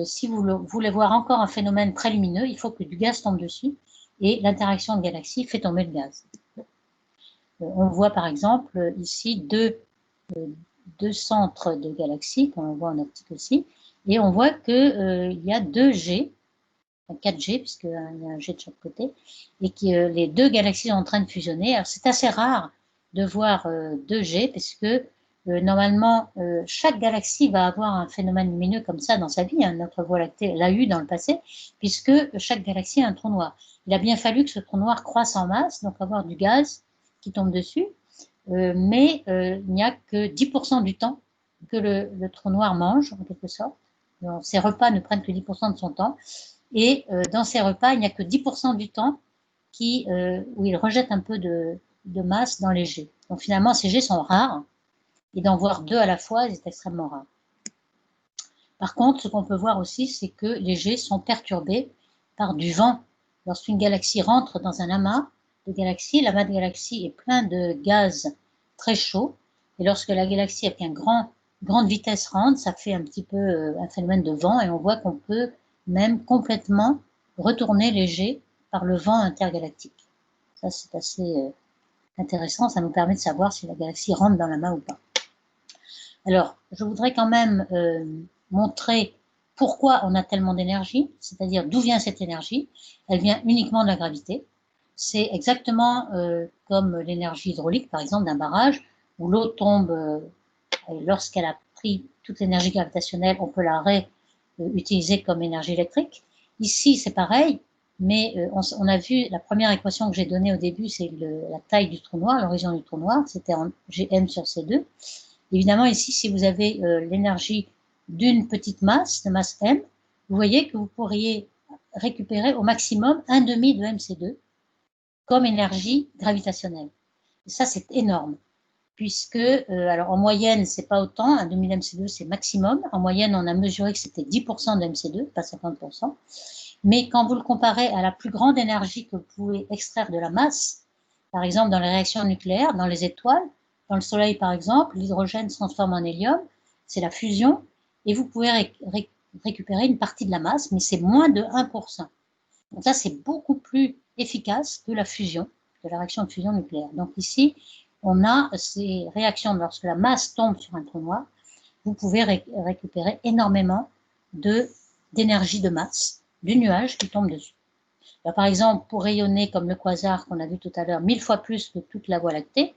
Si vous voulez voir encore un phénomène très lumineux, il faut que du gaz tombe dessus, et l'interaction de galaxies fait tomber le gaz. On voit par exemple ici deux centres de galaxies, qu'on voit en optique aussi, et on voit qu'il y a 2 G, 4 G, puisqu'il y a un G de chaque côté, et que les 2 galaxies sont en train de fusionner. Alors c'est assez rare de voir 2 G, parce que normalement, chaque galaxie va avoir un phénomène lumineux comme ça dans sa vie. Notre Voie lactée l'a eu dans le passé, puisque chaque galaxie a un trou noir. Il a bien fallu que ce trou noir croisse en masse, donc avoir du gaz qui tombe dessus, mais il n'y a que 10% du temps que le trou noir mange, en quelque sorte. Donc, ses repas ne prennent que 10% de son temps, et dans ses repas, il n'y a que 10% du temps où il rejette un peu de de masse dans les jets. Donc finalement, ces jets sont rares, et d'en voir 2 à la fois, c'est extrêmement rare. Par contre, ce qu'on peut voir aussi, c'est que les jets sont perturbés par du vent. Lorsqu'une galaxie rentre dans un amas de galaxies, l'amas de galaxies est plein de gaz très chaud, et lorsque la galaxie avec grande vitesse rentre, ça fait un petit peu un phénomène de vent, et on voit qu'on peut même complètement retourner les jets par le vent intergalactique. Ça, c'est assez intéressant, ça nous permet de savoir si la galaxie rentre dans l'amas ou pas. Alors, je voudrais quand même montrer pourquoi on a tellement d'énergie, c'est-à-dire d'où vient cette énergie. Elle vient uniquement de la gravité. C'est exactement comme l'énergie hydraulique, par exemple, d'un barrage, où l'eau tombe, lorsqu'elle a pris toute l'énergie gravitationnelle, on peut la réutiliser comme énergie électrique. Ici, c'est pareil, mais on a vu, la première équation que j'ai donnée au début, c'est la taille du trou noir, l'horizon du trou noir, c'était en Gm sur C2. Évidemment, ici, si vous avez l'énergie d'une petite masse, de masse M, vous voyez que vous pourriez récupérer au maximum 1/2 de MC2 comme énergie gravitationnelle. Et ça, c'est énorme, puisque, alors en moyenne, c'est pas autant, 1/2 de MC2, c'est maximum. En moyenne, on a mesuré que c'était 10% de MC2, pas 50%. Mais quand vous le comparez à la plus grande énergie que vous pouvez extraire de la masse, par exemple dans les réactions nucléaires, dans les étoiles, dans le Soleil par exemple, l'hydrogène se transforme en hélium, c'est la fusion, et vous pouvez récupérer une partie de la masse, mais c'est moins de 1%. Donc ça, c'est beaucoup plus efficace que la fusion, que la réaction de fusion nucléaire. Donc ici, on a ces réactions, lorsque la masse tombe sur un trou noir, vous pouvez récupérer énormément d'énergie de masse du nuage qui tombe dessus. Alors, par exemple, pour rayonner comme le quasar qu'on a vu tout à l'heure, 1000 fois plus que toute la Voie lactée,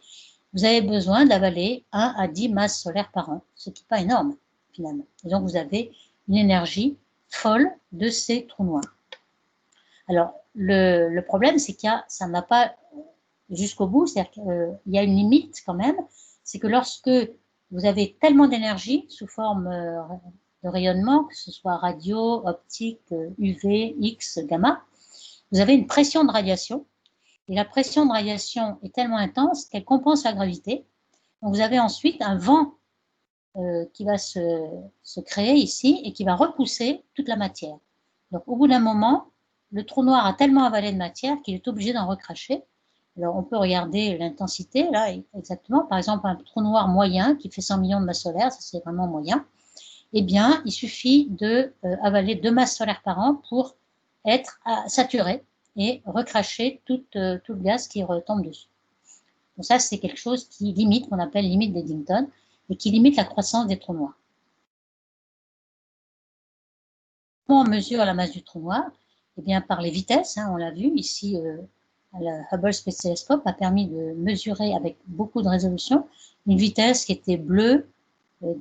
vous avez besoin d'avaler 1 à 10 masses solaires par an, ce qui n'est pas énorme finalement. Et donc vous avez une énergie folle de ces trous noirs. Alors le problème, c'est que ça ne va pas jusqu'au bout, c'est-à-dire qu'il y a une limite quand même, c'est que lorsque vous avez tellement d'énergie sous forme de rayonnement, que ce soit radio, optique, UV, X, gamma, vous avez une pression de radiation, et la pression de radiation est tellement intense qu'elle compense la gravité. Donc vous avez ensuite un vent qui va se créer ici et qui va repousser toute la matière. Donc au bout d'un moment, le trou noir a tellement avalé de matière qu'il est obligé d'en recracher. Alors on peut regarder l'intensité, là exactement, par exemple un trou noir moyen qui fait 100 millions de masses solaires, ça c'est vraiment moyen, eh bien il suffit d'avaler 2 masses solaires par an pour être saturé et recracher tout le gaz qui retombe dessus. Donc ça, c'est quelque chose qui limite, qu'on appelle limite d'Eddington, et qui limite la croissance des trous noirs. Comment on mesure la masse du trou noir? Eh bien, par les vitesses, on l'a vu ici, le Hubble Space Telescope a permis de mesurer avec beaucoup de résolution une vitesse qui était bleue,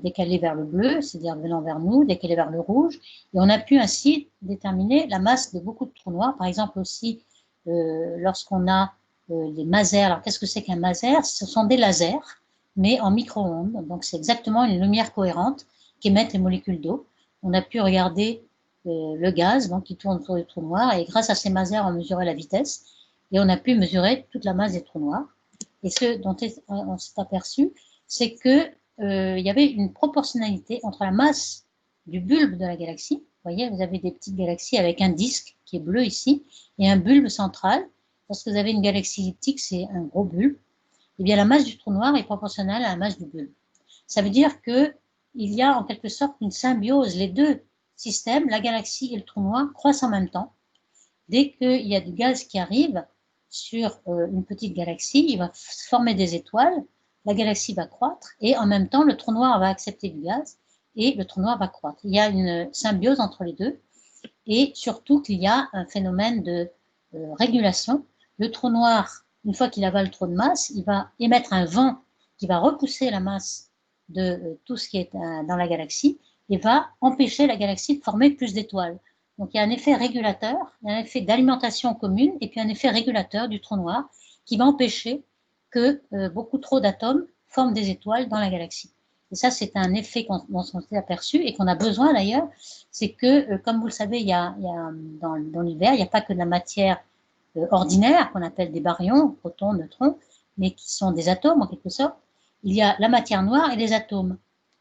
décalée vers le bleu, c'est-à-dire venant vers nous, décalée vers le rouge, et on a pu ainsi déterminer la masse de beaucoup de trous noirs. Par exemple aussi, lorsqu'on a les masers. Alors qu'est-ce que c'est qu'un maser? Ce sont des lasers, mais en micro-ondes, donc c'est exactement une lumière cohérente qu'émettent les molécules d'eau. On a pu regarder le gaz donc, qui tourne autour du trou noir, et grâce à ces masers, on mesurait la vitesse, et on a pu mesurer toute la masse des trous noirs. Et ce dont on s'est aperçu, c'est que il y avait une proportionnalité entre la masse du bulbe de la galaxie. Vous voyez, vous avez des petites galaxies avec un disque qui est bleu ici, et un bulbe central. Lorsque vous avez une galaxie elliptique, c'est un gros bulbe. Eh bien, la masse du trou noir est proportionnelle à la masse du bulbe. Ça veut dire qu'il y a en quelque sorte une symbiose. Les deux systèmes, la galaxie et le trou noir, croissent en même temps. Dès qu'il y a du gaz qui arrive sur une petite galaxie, il va former des étoiles, la galaxie va croître, et en même temps, le trou noir va accepter du gaz, et le trou noir va croître. Il y a une symbiose entre les deux, et surtout qu'il y a un phénomène de régulation. Le trou noir, une fois qu'il avale trop de masse, il va émettre un vent qui va repousser la masse de tout ce qui est dans la galaxie et va empêcher la galaxie de former plus d'étoiles. Donc il y a un effet régulateur, un effet d'alimentation commune et puis un effet régulateur du trou noir qui va empêcher que beaucoup trop d'atomes forment des étoiles dans la galaxie. Et ça, c'est un effet dont on s'est aperçu et qu'on a besoin d'ailleurs. C'est que, comme vous le savez, dans l'univers, il n'y a pas que de la matière ordinaire qu'on appelle des baryons, protons, neutrons, mais qui sont des atomes en quelque sorte. Il y a la matière noire et les atomes.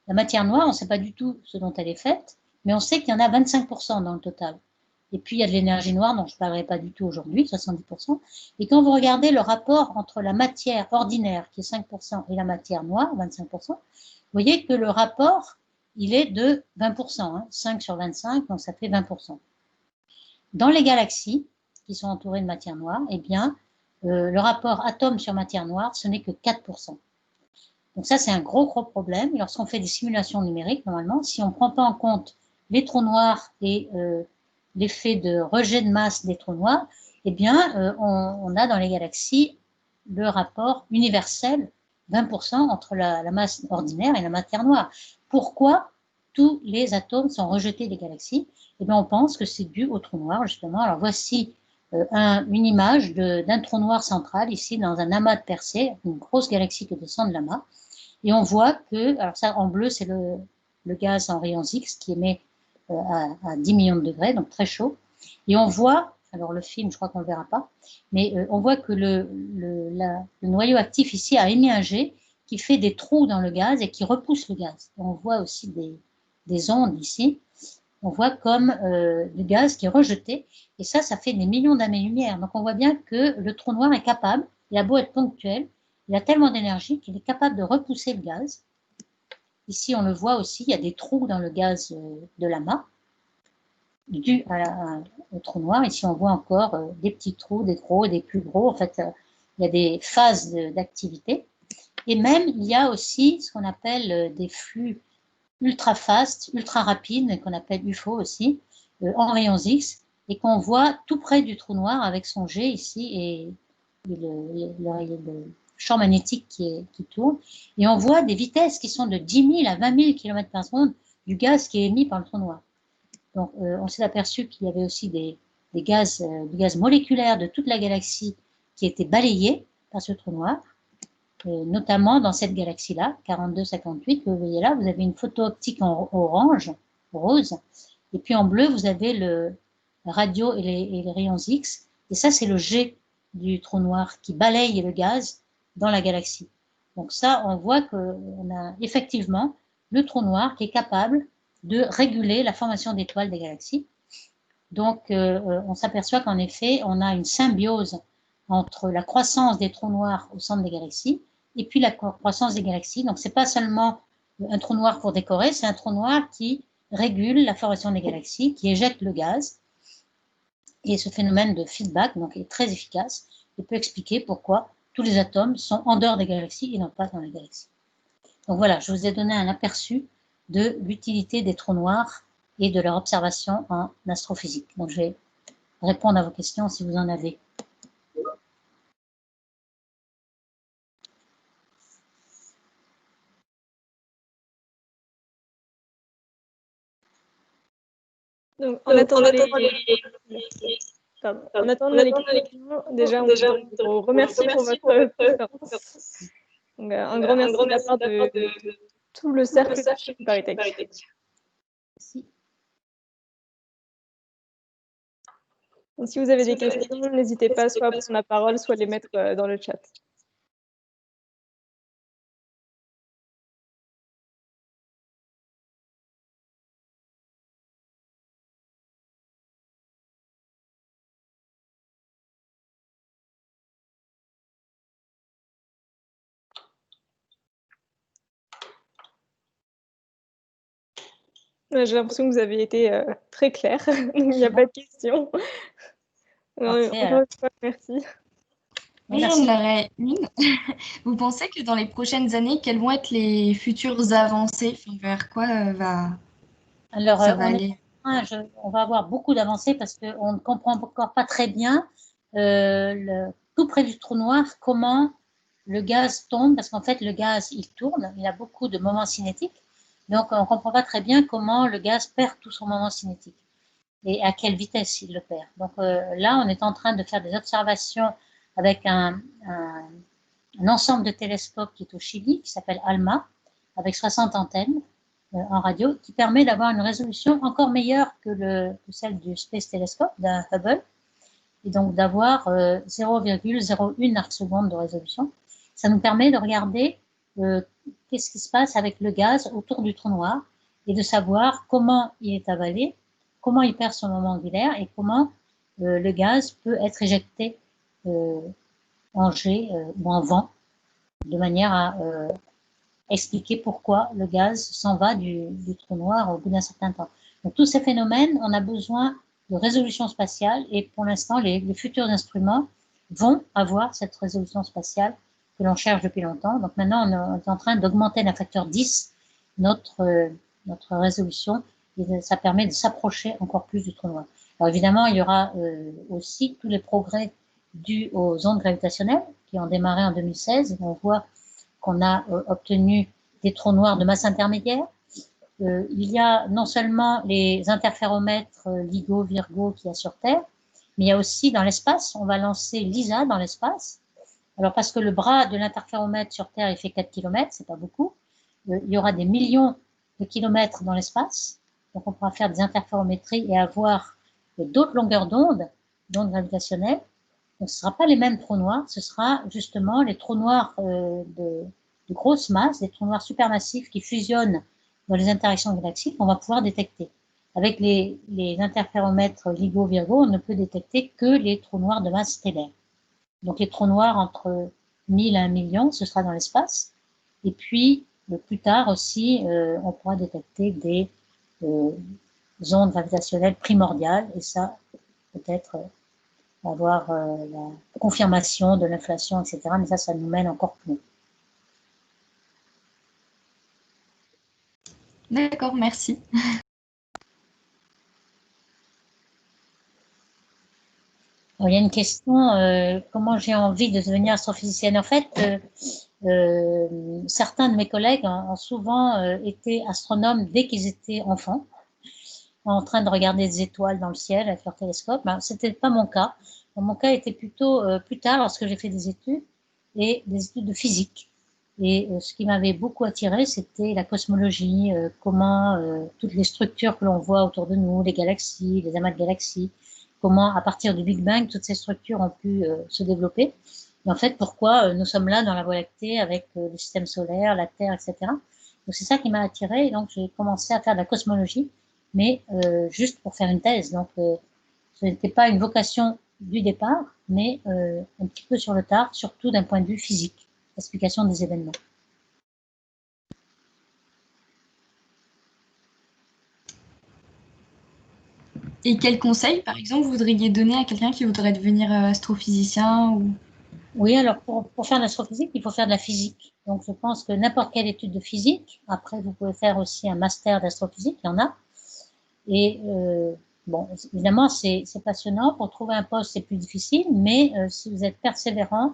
La matière noire, on ne sait pas du tout ce dont elle est faite, mais on sait qu'il y en a 25% dans le total. Et puis, il y a de l'énergie noire dont je ne parlerai pas du tout aujourd'hui, 70%. Et quand vous regardez le rapport entre la matière ordinaire, qui est 5%, et la matière noire, 25%, vous voyez que le rapport, il est de 20%, hein, 5 sur 25, donc ça fait 20%. Dans les galaxies, qui sont entourées de matière noire, eh bien, le rapport atome sur matière noire, ce n'est que 4%. Donc ça, c'est un gros problème. Et lorsqu'on fait des simulations numériques, normalement, si on ne prend pas en compte les trous noirs et l'effet de rejet de masse des trous noirs, eh bien, on a dans les galaxies le rapport universel 20% entre la masse ordinaire et la matière noire. Pourquoi tous les atomes sont rejetés des galaxies? Eh bien, on pense que c'est dû aux trous noirs, justement. Alors, voici une image d'un trou noir central, ici, dans un amas de Persée, une grosse galaxie qui descend de l'amas. Et on voit que, alors ça, en bleu, c'est le gaz en rayons X qui émet à 10 millions de degrés, donc très chaud. Et on voit, alors le film, je crois qu'on ne le verra pas, mais on voit que le noyau actif ici a émis un jet qui fait des trous dans le gaz et qui repousse le gaz. Et on voit aussi des ondes ici. On voit comme le gaz qui est rejeté. Et ça fait des millions d'années-lumière. Donc on voit bien que le trou noir est capable, il a beau être ponctuel, il a tellement d'énergie qu'il est capable de repousser le gaz. Ici, on le voit aussi, il y a des trous dans le gaz de l'amas, dû au trou noir. Ici, on voit encore des petits trous, des gros, des plus gros. En fait, il y a des phases d'activité. Et même, il y a aussi ce qu'on appelle des flux ultra fast, ultra rapides, qu'on appelle UFO aussi, en rayons X, et qu'on voit tout près du trou noir avec son jet ici et le champ magnétique qui tourne. Et on voit des vitesses qui sont de 10 000 à 20 000 km par seconde du gaz qui est émis par le trou noir. Donc, on s'est aperçu qu'il y avait aussi du gaz moléculaire de toute la galaxie qui était balayé par ce trou noir. Notamment dans cette galaxie-là, 4258, que vous voyez là, vous avez une photo optique en orange, rose, et puis en bleu, vous avez le radio et les rayons X, et ça, c'est le jet du trou noir qui balaye le gaz dans la galaxie. Donc ça, on voit qu'on a effectivement le trou noir qui est capable de réguler la formation d'étoiles des galaxies. Donc, on s'aperçoit qu'en effet, on a une symbiose entre la croissance des trous noirs au centre des galaxies et puis la croissance des galaxies. Donc, ce n'est pas seulement un trou noir pour décorer, c'est un trou noir qui régule la formation des galaxies, qui éjecte le gaz. Et ce phénomène de feedback donc, est très efficace et peut expliquer pourquoi tous les atomes sont en dehors des galaxies et non pas dans les galaxies. Donc voilà, je vous ai donné un aperçu de l'utilité des trous noirs et de leur observation en astrophysique. Donc je vais répondre à vos questions si vous en avez. Donc, en attendant les questions, déjà, on vous remercie pour votre présence. Donc, un grand merci de la part de tout le cercle de ParisTech. Merci. Donc, si vous avez des questions, n'hésitez pas soit à prendre la parole, soit à les mettre dans le chat. J'ai l'impression que vous avez été très clair, donc il n'y a pas de questions. Encore une fois, merci. Oui, j'en aurais une. Vous pensez que dans les prochaines années, quelles vont être les futures avancées? Vers quoi ça va aller? On va avoir beaucoup d'avancées parce qu'on ne comprend encore pas très bien tout près du trou noir comment le gaz tombe, parce qu'en fait le gaz il tourne, il a beaucoup de moments cinétiques, donc on ne comprend pas très bien comment le gaz perd tout son moment cinétique et à quelle vitesse il le perd. Donc là on est en train de faire des observations avec un ensemble de télescopes qui est au Chili, qui s'appelle ALMA, avec 60 antennes en radio, qui permet d'avoir une résolution encore meilleure que celle du Space Telescope, d'un Hubble, et donc d'avoir 0,01 arc seconde de résolution. ça nous permet de regarder qu'est-ce qui se passe avec le gaz autour du trou noir et de savoir comment il est avalé, comment il perd son moment angulaire et comment le gaz peut être éjecté en jet ou en vent, de manière à expliquer pourquoi le gaz s'en va du trou noir au bout d'un certain temps. Donc tous ces phénomènes, on a besoin de résolution spatiale et pour l'instant, les futurs instruments vont avoir cette résolution spatiale que l'on cherche depuis longtemps. Donc maintenant, on est en train d'augmenter d'un facteur 10 notre résolution et ça permet de s'approcher encore plus du trou noir. Alors évidemment, il y aura aussi tous les progrès dus aux ondes gravitationnelles qui ont démarré en 2016. On voit qu'on a obtenu des trous noirs de masse intermédiaire. Il y a non seulement les interféromètres LIGO, Virgo qu'il y a sur Terre, mais il y a aussi dans l'espace, on va lancer LISA dans l'espace. Alors parce que le bras de l'interféromètre sur Terre, il fait 4 km, c'est pas beaucoup. Il y aura des millions de kilomètres dans l'espace, donc on pourra faire des interférométries et avoir d'autres longueurs d'onde gravitationnelles. Donc ce ne sera pas les mêmes trous noirs, ce sera justement les trous noirs de grosse masse, des trous noirs supermassifs qui fusionnent dans les interactions galaxiques qu'on va pouvoir détecter. Avec les interféromètres LIGO, Virgo, on ne peut détecter que les trous noirs de masse stellaire. Donc les trous noirs entre 1000 et 1 million, ce sera dans l'espace. Et puis, plus tard aussi, on pourra détecter des ondes gravitationnelles primordiales. Et ça, peut-être avoir la confirmation de l'inflation, etc. Mais ça nous mène encore plus loin. D'accord, merci. Alors, il y a une question, comment j'ai envie de devenir astrophysicienne? En fait, certains de mes collègues ont souvent été astronomes dès qu'ils étaient enfants, en train de regarder des étoiles dans le ciel avec leur télescope. Ben, ce n'était pas mon cas. Mon cas était plutôt plus tard, lorsque j'ai fait des études, et des études de physique. Et ce qui m'avait beaucoup attiré, c'était la cosmologie, comment toutes les structures que l'on voit autour de nous, les galaxies, les amas de galaxies, comment à partir du Big Bang, toutes ces structures ont pu se développer. Et en fait, pourquoi nous sommes là dans la Voie lactée avec le système solaire, la Terre, etc. Donc c'est ça qui m'a attiré. Et donc j'ai commencé à faire de la cosmologie, mais juste pour faire une thèse. Donc ce n'était pas une vocation du départ, mais un petit peu sur le tard, surtout d'un point de vue physique, explication des événements. Et quel conseil, par exemple, vous voudriez donner à quelqu'un qui voudrait devenir astrophysicien ou... Oui, alors pour faire de l'astrophysique, il faut faire de la physique. Donc je pense que n'importe quelle étude de physique, après vous pouvez faire aussi un master d'astrophysique, il y en a. Et bon, évidemment, c'est passionnant. Pour trouver un poste, c'est plus difficile, mais si vous êtes persévérant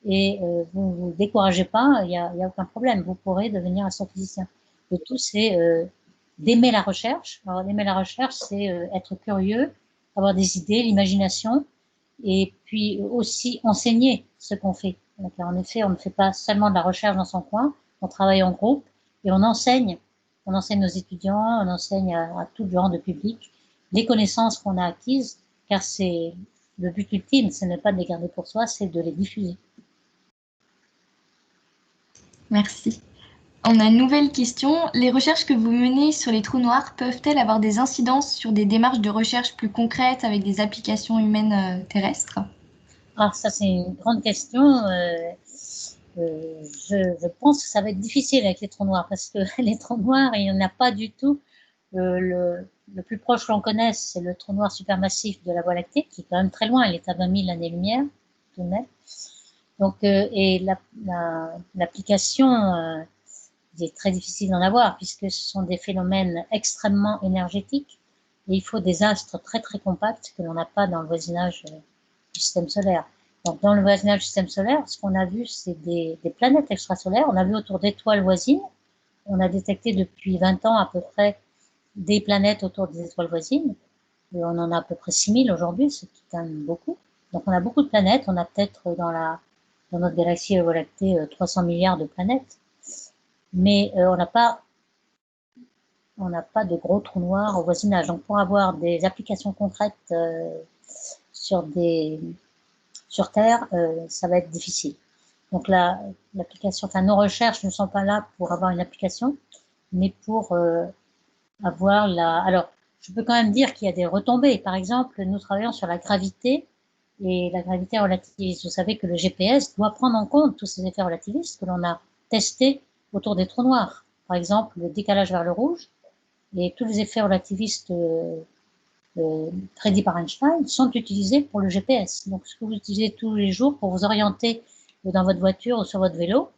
et vous ne vous découragez pas, il y a aucun problème. Vous pourrez devenir astrophysicien. Le tout, c'est d'aimer la recherche. Alors, aimer la recherche, c'est être curieux, avoir des idées, l'imagination, et puis aussi enseigner ce qu'on fait. Donc, en effet, on ne fait pas seulement de la recherche dans son coin, on travaille en groupe et on enseigne. On enseigne nos étudiants, on enseigne à tout genre de public les connaissances qu'on a acquises, car c'est le but ultime, ce n'est pas de les garder pour soi, c'est de les diffuser. Merci. On a une nouvelle question. Les recherches que vous menez sur les trous noirs peuvent-elles avoir des incidences sur des démarches de recherche plus concrètes avec des applications humaines terrestres? Ah, ça c'est une grande question. Je pense que ça va être difficile avec les trous noirs parce que les trous noirs, il n'y en a pas du tout. Le plus proche que l'on connaisse, c'est le trou noir supermassif de la Voie lactée, qui est quand même très loin, il est à 20 000 années-lumière, tout de même. Donc, et l'application, il est très difficile d'en avoir, puisque ce sont des phénomènes extrêmement énergétiques, et il faut des astres très très compacts que l'on n'a pas dans le voisinage du système solaire. Donc, dans le voisinage du système solaire, ce qu'on a vu, c'est des planètes extrasolaires. On a vu autour d'étoiles voisines. On a détecté depuis 20 ans à peu près des planètes autour des étoiles voisines. Et on en a à peu près 6000 aujourd'hui, ce qui est quand même beaucoup. Donc, on a beaucoup de planètes. On a peut-être dans notre galaxie Voie lactée 300 milliards de planètes. Mais on n'a pas de gros trous noirs au voisinage. Donc, pour avoir des applications concrètes sur Terre, ça va être difficile. Donc l'application, enfin nos recherches ne sont pas là pour avoir une application, mais pour avoir Alors, je peux quand même dire qu'il y a des retombées. Par exemple, nous travaillons sur la gravité et la gravité relativiste. Vous savez que le GPS doit prendre en compte tous ces effets relativistes que l'on a testés autour des trous noirs. Par exemple, le décalage vers le rouge et tous les effets relativistes prédits par Einstein sont utilisés pour le GPS. Donc, ce que vous utilisez tous les jours pour vous orienter dans votre voiture ou sur votre vélo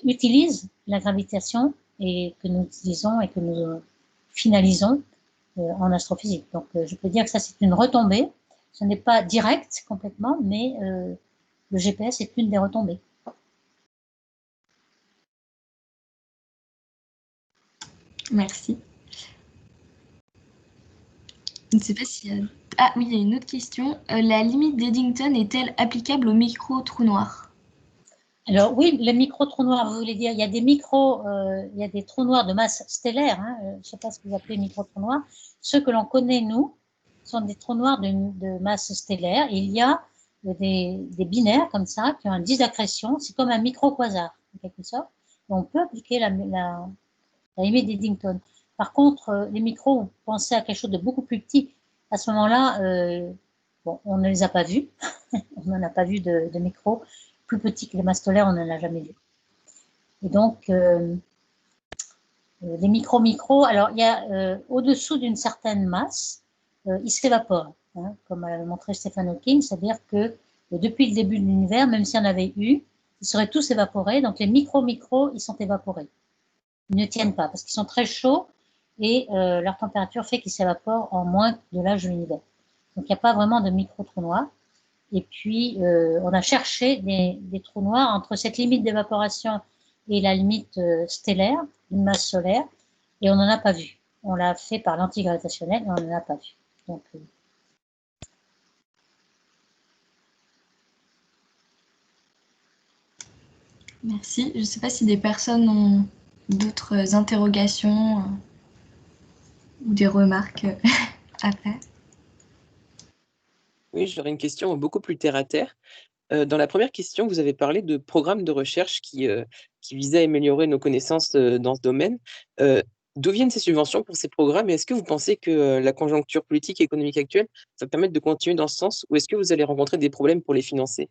utilise la gravitation et que nous utilisons et que nous finalisons en astrophysique. Donc, je peux dire que ça, c'est une retombée. Ce n'est pas direct complètement, mais le GPS est une des retombées. Merci. Je ne sais pas s'il y a... Ah oui, il y a une autre question. La limite d'Eddington est-elle applicable aux micro-trous noirs? Alors oui, les micro-trous noirs, vous voulez dire, il y a des il y a des trous noirs de masse stellaire, hein, je ne sais pas ce que vous appelez micro-trous noirs. Ceux que l'on connaît, nous, sont des trous noirs de masse stellaire. Et il y a des binaires comme ça qui ont un 10 d'accrétion, c'est comme un micro-quasar, en quelque sorte. Et on peut appliquer la limite d'Eddington. Par contre, les micros, vous pensez à quelque chose de beaucoup plus petit. À ce moment-là, bon, on ne les a pas vus. On n'en a pas vu de micros plus petits que les masses stellaires, on n'en a jamais vu. Et donc, les micro-micros, alors il y a au-dessous d'une certaine masse, ils s'évaporent, hein, comme a montré Stephen Hawking, c'est-à-dire que depuis le début de l'univers, même s'il y en avait eu, ils seraient tous évaporés. Donc les micro-micros, ils sont évaporés. Ils ne tiennent pas parce qu'ils sont très chauds et leur température fait qu'ils s'évaporent en moins de l'âge de l'univers. Donc il n'y a pas vraiment de micro-trous noirs. Et puis, on a cherché des trous noirs entre cette limite d'évaporation et la limite stellaire, une masse solaire, et on n'en a pas vu. On l'a fait par l'antigravitationnel et on n'en a pas vu. Donc, Merci. Je ne sais pas si des personnes ont d'autres interrogations ou des remarques à faire. Oui, j'aurais une question beaucoup plus terre à terre. Dans la première question, vous avez parlé de programmes de recherche qui visaient à améliorer nos connaissances dans ce domaine. D'où viennent ces subventions pour ces programmes et est-ce que vous pensez que la conjoncture politique et économique actuelle va permettre de continuer dans ce sens ou est-ce que vous allez rencontrer des problèmes pour les financer?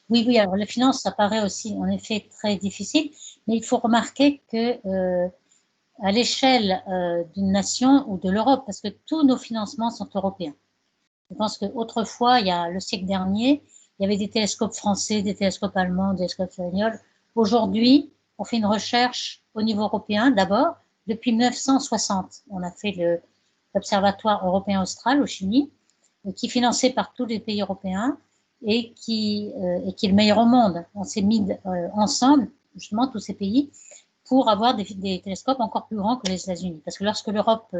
oui, oui, alors la finance, ça paraît aussi en effet très difficile, mais il faut remarquer que à l'échelle d'une nation ou de l'Europe, parce que tous nos financements sont européens. Je pense qu'autrefois, il y a le siècle dernier, il y avait des télescopes français, des télescopes allemands, des télescopes espagnols. Aujourd'hui, on fait une recherche au niveau européen d'abord. Depuis 1960, on a fait l'Observatoire européen austral au Chili, qui est financé par tous les pays européens et qui est le meilleur au monde. On s'est mis ensemble, justement, tous ces pays, pour avoir des télescopes encore plus grands que les États-Unis. Parce que lorsque l'Europe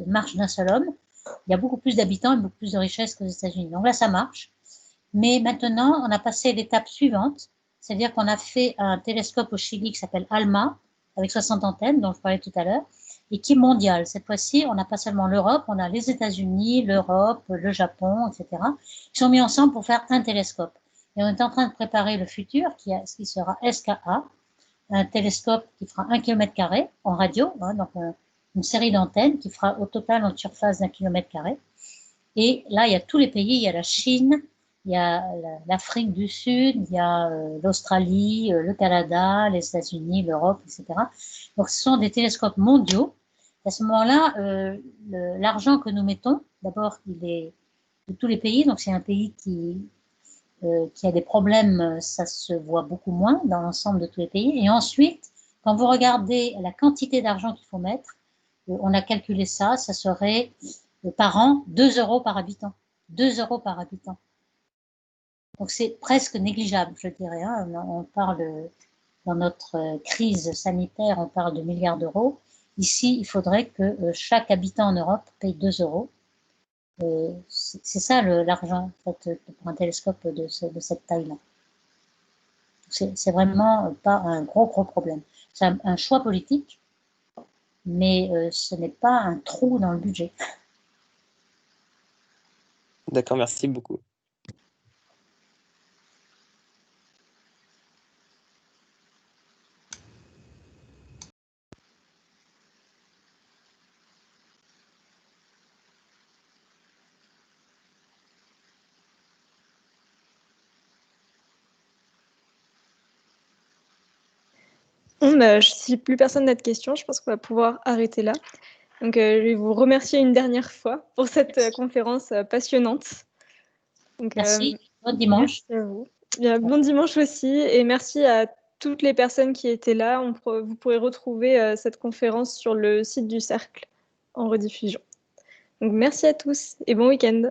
marche d'un seul homme, il y a beaucoup plus d'habitants et beaucoup plus de richesses qu'aux États-Unis. Donc là, ça marche. Mais maintenant, on a passé l'étape suivante, c'est-à-dire qu'on a fait un télescope au Chili qui s'appelle ALMA, avec 60 antennes, dont je parlais tout à l'heure, et qui est mondial. Cette fois-ci, on n'a pas seulement l'Europe, on a les États-Unis, l'Europe, le Japon, etc., qui sont mis ensemble pour faire un télescope. Et on est en train de préparer le futur, qui sera SKA, un télescope qui fera 1 km² en radio, hein, donc une série d'antennes qui fera au total une surface d'1 km². Et là, il y a tous les pays, il y a la Chine, il y a l'Afrique du Sud, il y a l'Australie, le Canada, les États-Unis, l'Europe, etc. Donc, ce sont des télescopes mondiaux. À ce moment-là, l'argent que nous mettons, d'abord, il est de tous les pays. Donc, c'est un pays qui a des problèmes, ça se voit beaucoup moins dans l'ensemble de tous les pays. Et ensuite, quand vous regardez la quantité d'argent qu'il faut mettre, on a calculé ça, ça serait par an 2 euros par habitant. 2 euros par habitant. Donc c'est presque négligeable, je dirais. Hein. On parle, dans notre crise sanitaire, on parle de milliards d'euros. Ici, il faudrait que chaque habitant en Europe paye 2 euros. C'est ça l'argent en fait, pour un télescope de cette taille-là. C'est vraiment pas un gros problème. C'est un choix politique, mais ce n'est pas un trou dans le budget. D'accord, merci beaucoup. Si plus personne n'a de questions, je pense qu'on va pouvoir arrêter là. Donc, je vais vous remercier une dernière fois pour cette conférence passionnante. Donc, Merci. Bon dimanche. merci à vous. Bien, bon dimanche aussi, et merci à toutes les personnes qui étaient là. Vous pourrez retrouver cette conférence sur le site du Cercle en rediffusion. Donc, merci à tous et bon week-end.